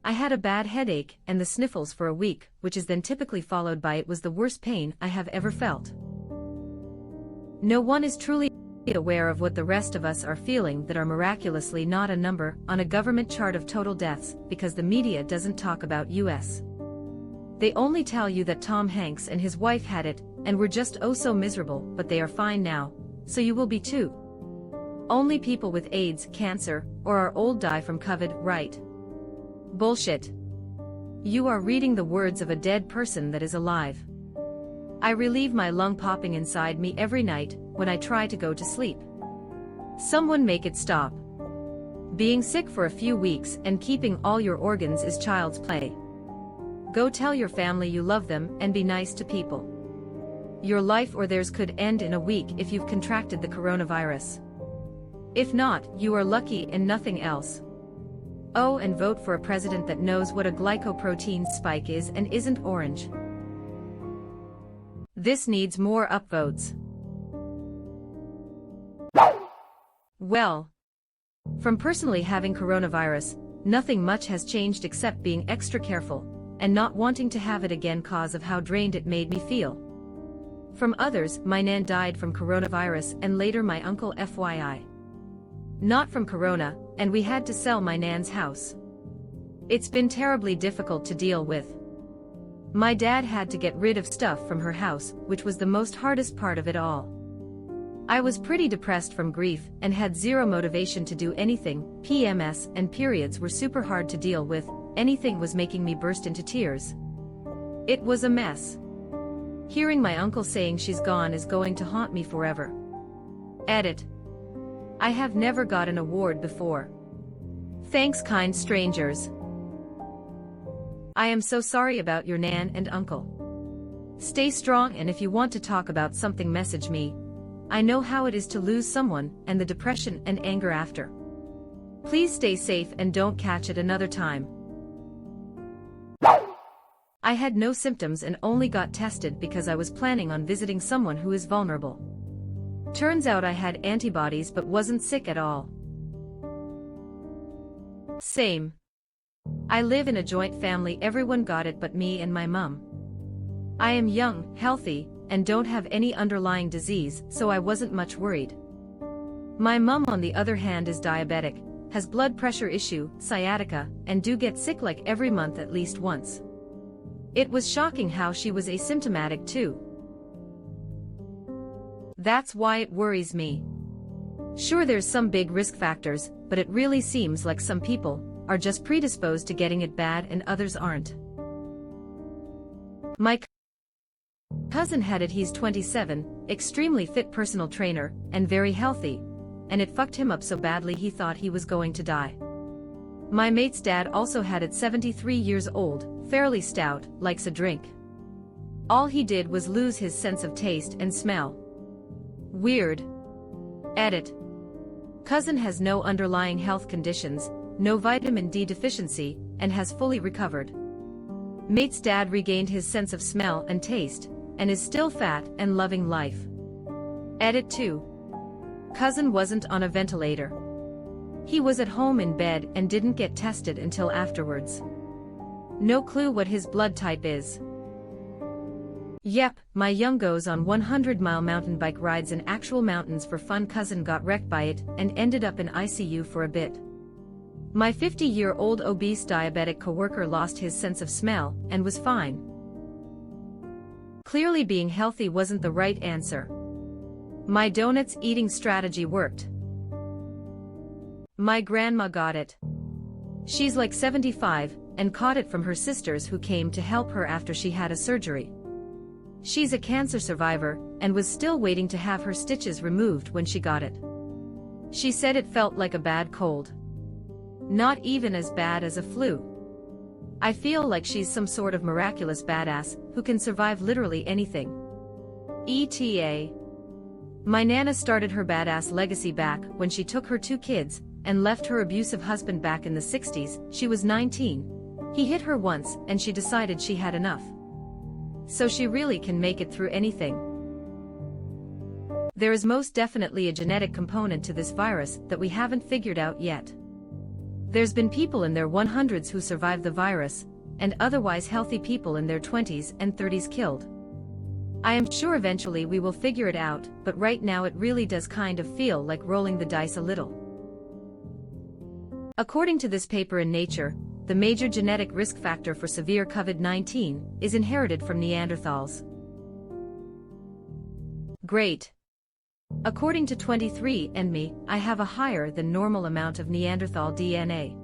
I had a bad headache and the sniffles for a week," which is then typically followed by "It was the worst pain I have ever felt." No one is truly aware of what the rest of us are feeling that are miraculously not a number on a government chart of total deaths, because the media doesn't talk about US. They only tell you that Tom Hanks and his wife had it, and were just oh so miserable, but they are fine now, so you will be too. Only people with AIDS, cancer, or are old die from COVID, right? Bullshit. You are reading the words of a dead person that is alive. I relieve my lung popping inside me every night when I try to go to sleep. Someone make it stop. Being sick for a few weeks and keeping all your organs is child's play. Go tell your family you love them and be nice to people. Your life or theirs could end in a week if you've contracted the coronavirus. If not, you are lucky and nothing else. Oh, and vote for a president that knows what a glycoprotein spike is and isn't orange. This needs more upvotes. Well, from personally having coronavirus, nothing much has changed except being extra careful, and not wanting to have it again cause of how drained it made me feel. From others, my nan died from coronavirus and later my uncle, FYI. Not from corona, and we had to sell my nan's house. It's been terribly difficult to deal with. My dad had to get rid of stuff from her house, which was the most hardest part of it all. I was pretty depressed from grief and had zero motivation to do anything. PMS and periods were super hard to deal with. Anything was making me burst into tears. It was a mess. Hearing my uncle saying she's gone is going to haunt me forever. Edit. I have never got an award before. Thanks, kind strangers. I am so sorry about your nan and uncle. Stay strong, and if you want to talk about something, message me. I know how it is to lose someone and the depression and anger after. Please stay safe and don't catch it another time. I had no symptoms and only got tested because I was planning on visiting someone who is vulnerable. Turns out I had antibodies but wasn't sick at all. Same. I live in a joint family, everyone got it but me and my mum. I am young, healthy, and don't have any underlying disease, so I wasn't much worried. My mum on the other hand is diabetic, has blood pressure issue, sciatica, and do get sick like every month at least once. It was shocking how she was asymptomatic too. That's why it worries me. Sure, there's some big risk factors, but it really seems like some people are just predisposed to getting it bad and others aren't. My cousin had it. He's 27, extremely fit personal trainer, and very healthy, and it fucked him up so badly he thought he was going to die. My mate's dad also had it, 73 years old, fairly stout, likes a drink. All he did was lose his sense of taste and smell. Weird. Edit. Cousin has no underlying health conditions, no vitamin D deficiency, and has fully recovered. Mate's dad regained his sense of smell and taste, and is still fat and loving life. Edit 2. Cousin wasn't on a ventilator. He was at home in bed and didn't get tested until afterwards. No clue what his blood type is. Yep, my young goes on 100-mile mountain bike rides in actual mountains for fun. Cousin got wrecked by it and ended up in ICU for a bit. My 50-year-old obese diabetic coworker lost his sense of smell and was fine. Clearly being healthy wasn't the right answer. My donuts eating strategy worked. My grandma got it. She's like 75 and caught it from her sisters who came to help her after she had a surgery. She's a cancer survivor and was still waiting to have her stitches removed when she got it. She said it felt like a bad cold. Not even as bad as a flu. I feel like she's some sort of miraculous badass who can survive literally anything. ETA. My Nana started her badass legacy back when she took her 2 kids and left her abusive husband back in the 60s. She was 19. He hit her once and she decided she had enough. So she really can make it through anything. There is most definitely a genetic component to this virus that we haven't figured out yet. There's been people in their 100s who survived the virus, and otherwise healthy people in their 20s and 30s killed. I am sure eventually we will figure it out, but right now it really does kind of feel like rolling the dice a little. According to this paper in Nature, the major genetic risk factor for severe COVID-19 is inherited from Neanderthals. Great. According to 23andMe, I have a higher than normal amount of Neanderthal DNA.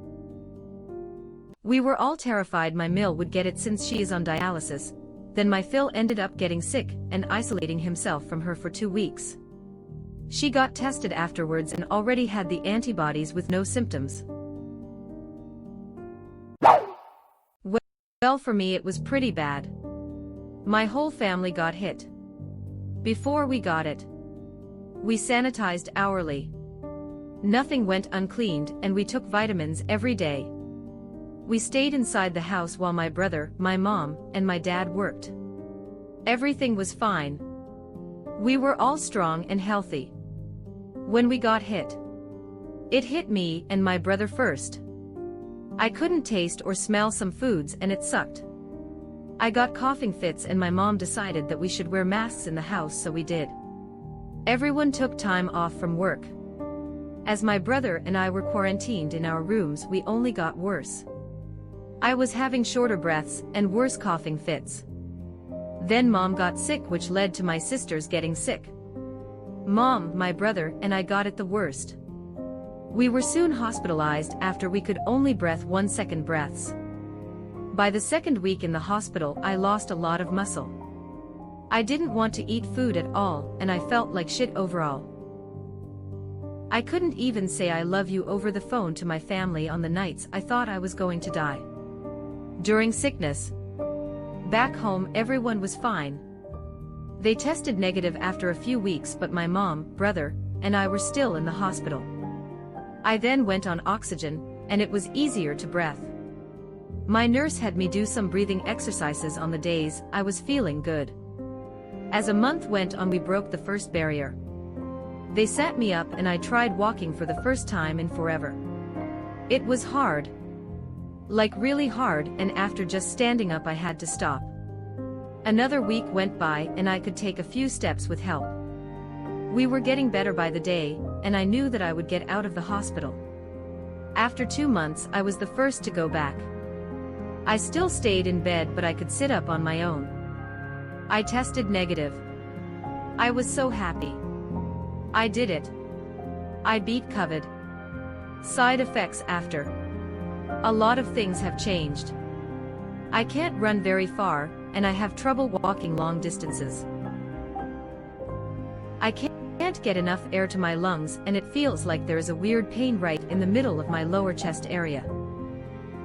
We were all terrified my Mill would get it since she is on dialysis. Then my Phil ended up getting sick and isolating himself from her for 2 weeks. She got tested afterwards and already had the antibodies with no symptoms. Well, for me it was pretty bad. My whole family got hit. Before we got it, we sanitized hourly. Nothing went uncleaned and we took vitamins every day. We stayed inside the house while my brother, my mom, and my dad worked. Everything was fine. We were all strong and healthy. When we got hit, it hit me and my brother first. I couldn't taste or smell some foods and it sucked. I got coughing fits and my mom decided that we should wear masks in the house, so we did. Everyone took time off from work. As my brother and I were quarantined in our rooms, we only got worse. I was having shorter breaths and worse coughing fits. Then Mom got sick, which led to my sisters getting sick. Mom, my brother, and I got it the worst. We were soon hospitalized after we could only breathe 1-second breaths. By the 2nd week in the hospital, I lost a lot of muscle. I didn't want to eat food at all, and I felt like shit overall. I couldn't even say I love you over the phone to my family on the nights I thought I was going to die. During sickness, back home everyone was fine. They tested negative after a few weeks, but my mom, brother, and I were still in the hospital. I then went on oxygen, and it was easier to breathe. My nurse had me do some breathing exercises on the days I was feeling good. As a month went on, we broke the first barrier. They sat me up and I tried walking for the first time in forever. It was hard. Like really hard, and after just standing up I had to stop. Another week went by and I could take a few steps with help. We were getting better by the day, and I knew that I would get out of the hospital. After 2 months I was the first to go back. I still stayed in bed, but I could sit up on my own. I tested negative. I was so happy. I did it. I beat COVID. Side effects after. A lot of things have changed. I can't run very far, and I have trouble walking long distances. I can't can't get enough air to my lungs and it feels like there is a weird pain right in the middle of my lower chest area.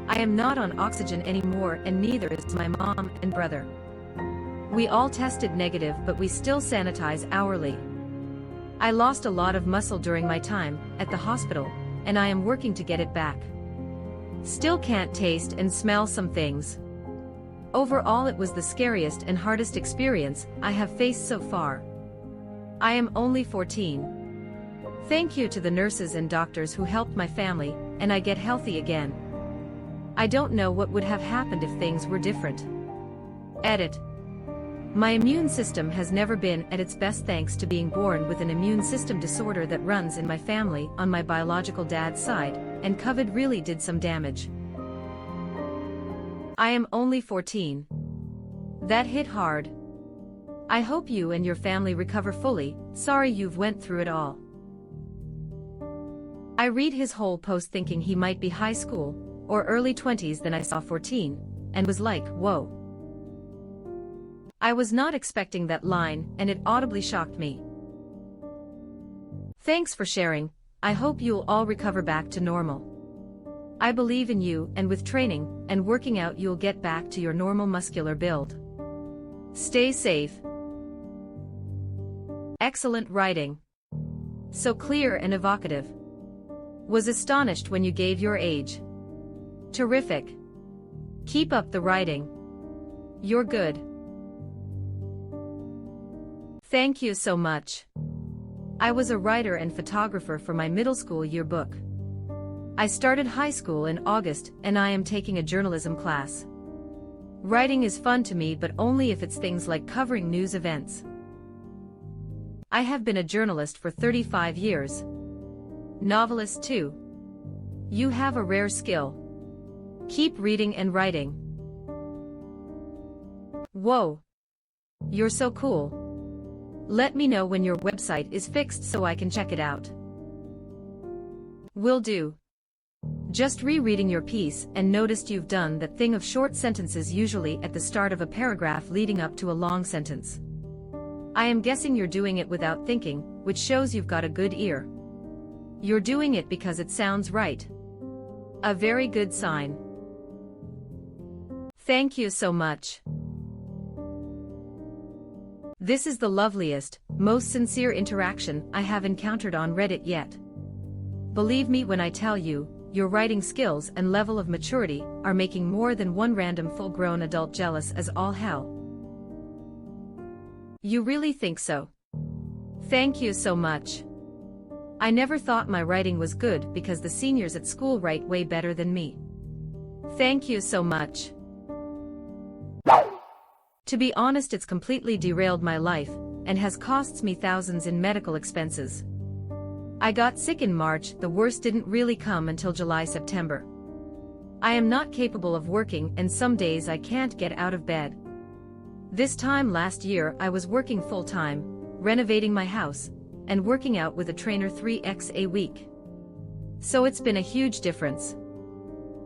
I am not on oxygen anymore and neither is my mom and brother. We all tested negative but we still sanitize hourly. I lost a lot of muscle during my time at the hospital, and I am working to get it back. Still can't taste and smell some things. Overall, it was the scariest and hardest experience I have faced so far. I am only 14. Thank you to the nurses and doctors who helped my family, and I get healthy again. I don't know what would have happened if things were different. Edit. My immune system has never been at its best thanks to being born with an immune system disorder that runs in my family on my biological dad's side, and COVID really did some damage. I am only 14. That hit hard. I hope you and your family recover fully. Sorry you've went through it all. I read his whole post thinking he might be high school, or early 20s, then I saw 14, and was like, whoa. I was not expecting that line, and it audibly shocked me. Thanks for sharing. I hope you'll all recover back to normal. I believe in you, and with training and working out you'll get back to your normal muscular build. Stay safe. Excellent writing. So clear and evocative. Was astonished when you gave your age. Terrific. Keep up the writing. You're good. Thank you so much. I was a writer and photographer for my middle school yearbook. I started high school in August and I am taking a journalism class. Writing is fun to me but only if it's things like covering news events. I have been a journalist for 35 years. Novelist too. You have a rare skill. Keep reading and writing. Whoa. You're so cool. Let me know when your website is fixed so I can check it out. Will do. Just rereading your piece and noticed you've done that thing of short sentences usually at the start of a paragraph leading up to a long sentence. I am guessing you're doing it without thinking, which shows you've got a good ear. You're doing it because it sounds right. A very good sign. Thank you so much. This is the loveliest, most sincere interaction I have encountered on Reddit yet. Believe me when I tell you, your writing skills and level of maturity are making more than one random full-grown adult jealous as all hell. You really think so? Thank you so much. I never thought my writing was good because the seniors at school write way better than me. Thank you so much. To be honest, it's completely derailed my life, and has cost me thousands in medical expenses. I got sick in March, the worst didn't really come until July-September. I am not capable of working and some days I can't get out of bed. This time last year I was working full-time, renovating my house, and working out with a trainer 3x a week. So it's been a huge difference.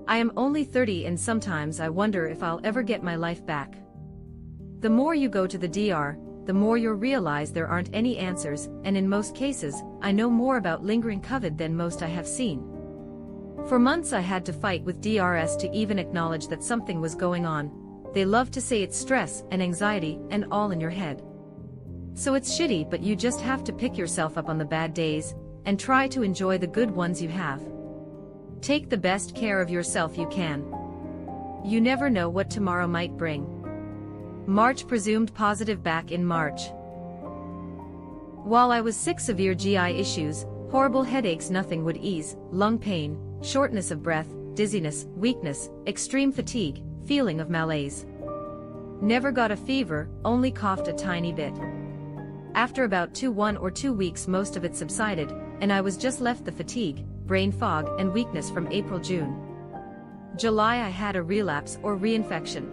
I am only 30 and sometimes I wonder if I'll ever get my life back. The more you go to the DR, the more you'll realize there aren't any answers, and in most cases, I know more about lingering COVID than most I have seen. For months I had to fight with DRS to even acknowledge that something was going on. They love to say it's stress and anxiety and all in your head. So it's shitty, but you just have to pick yourself up on the bad days, and try to enjoy the good ones you have. Take the best care of yourself you can. You never know what tomorrow might bring. March presumed positive back in March. While I was sick, severe GI issues, horrible headaches nothing would ease, lung pain, shortness of breath, dizziness, weakness, extreme fatigue, feeling of malaise. Never got a fever, only coughed a tiny bit. After about 1 or 2 weeks most of it subsided, and I was just left the fatigue, brain fog and weakness from April-June. July I had a relapse or reinfection.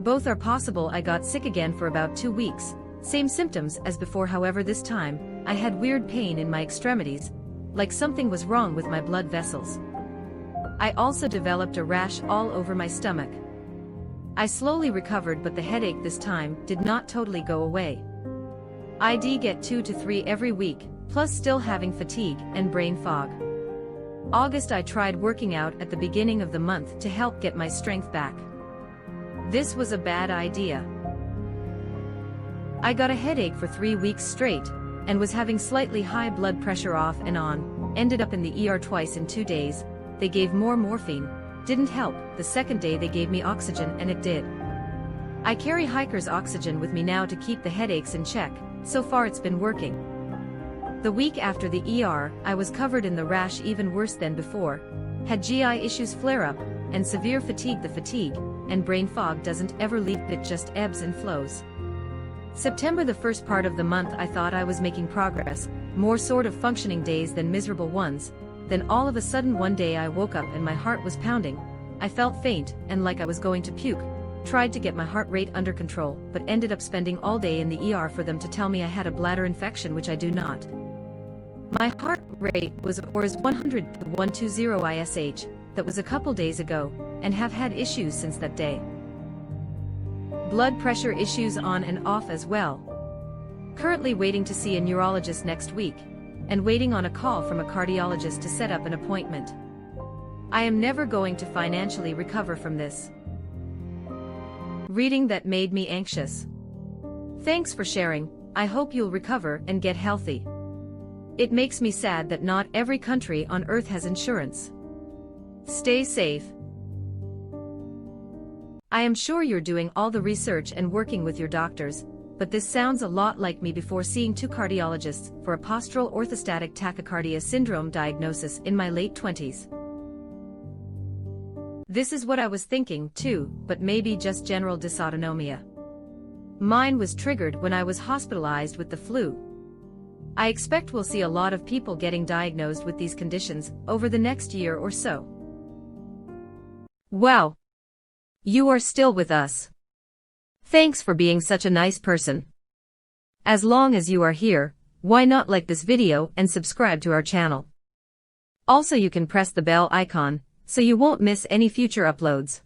Both are possible. I got sick again for about 2 weeks, same symptoms as before, however this time, I had weird pain in my extremities, like something was wrong with my blood vessels. I also developed a rash all over my stomach. I slowly recovered, but the headache this time did not totally go away. I'd get 2 to 3 every week, plus still having fatigue and brain fog. August I tried working out at the beginning of the month to help get my strength back. This was a bad idea. I got a headache for 3 weeks straight, and was having slightly high blood pressure off and on, ended up in the ER twice in 2 days. They gave more morphine, didn't help. The second day they gave me oxygen and it did. I carry hiker's oxygen with me now to keep the headaches in check. So far it's been working. The week after the ER, I was covered in the rash even worse than before, had GI issues flare up, and severe fatigue. The fatigue and brain fog doesn't ever leave, it just ebbs and flows. September, the first part of the month I thought I was making progress, more sort of functioning days than miserable ones. Then all of a sudden one day I woke up and my heart was pounding. I felt faint and like I was going to puke. Tried to get my heart rate under control, but ended up spending all day in the ER for them to tell me I had a bladder infection, which I do not. My heart rate was 100 to 120 ISH, that was a couple days ago, and have had issues since that day. Blood pressure issues on and off as well. Currently waiting to see a neurologist next week, and waiting on a call from a cardiologist to set up an appointment. I am never going to financially recover from this. Reading that made me anxious. Thanks for sharing. I hope you'll recover and get healthy. It makes me sad that not every country on earth has insurance. Stay safe. I am sure you're doing all the research and working with your doctors, but this sounds a lot like me before seeing 2 cardiologists for a postural orthostatic tachycardia syndrome diagnosis in my late 20s. This is what I was thinking too, but maybe just general dysautonomia. Mine was triggered when I was hospitalized with the flu. I expect we'll see a lot of people getting diagnosed with these conditions over the next year or so. Wow! You are still with us. Thanks for being such a nice person. As long as you are here, why not like this video and subscribe to our channel? Also, you can press the bell icon so you won't miss any future uploads.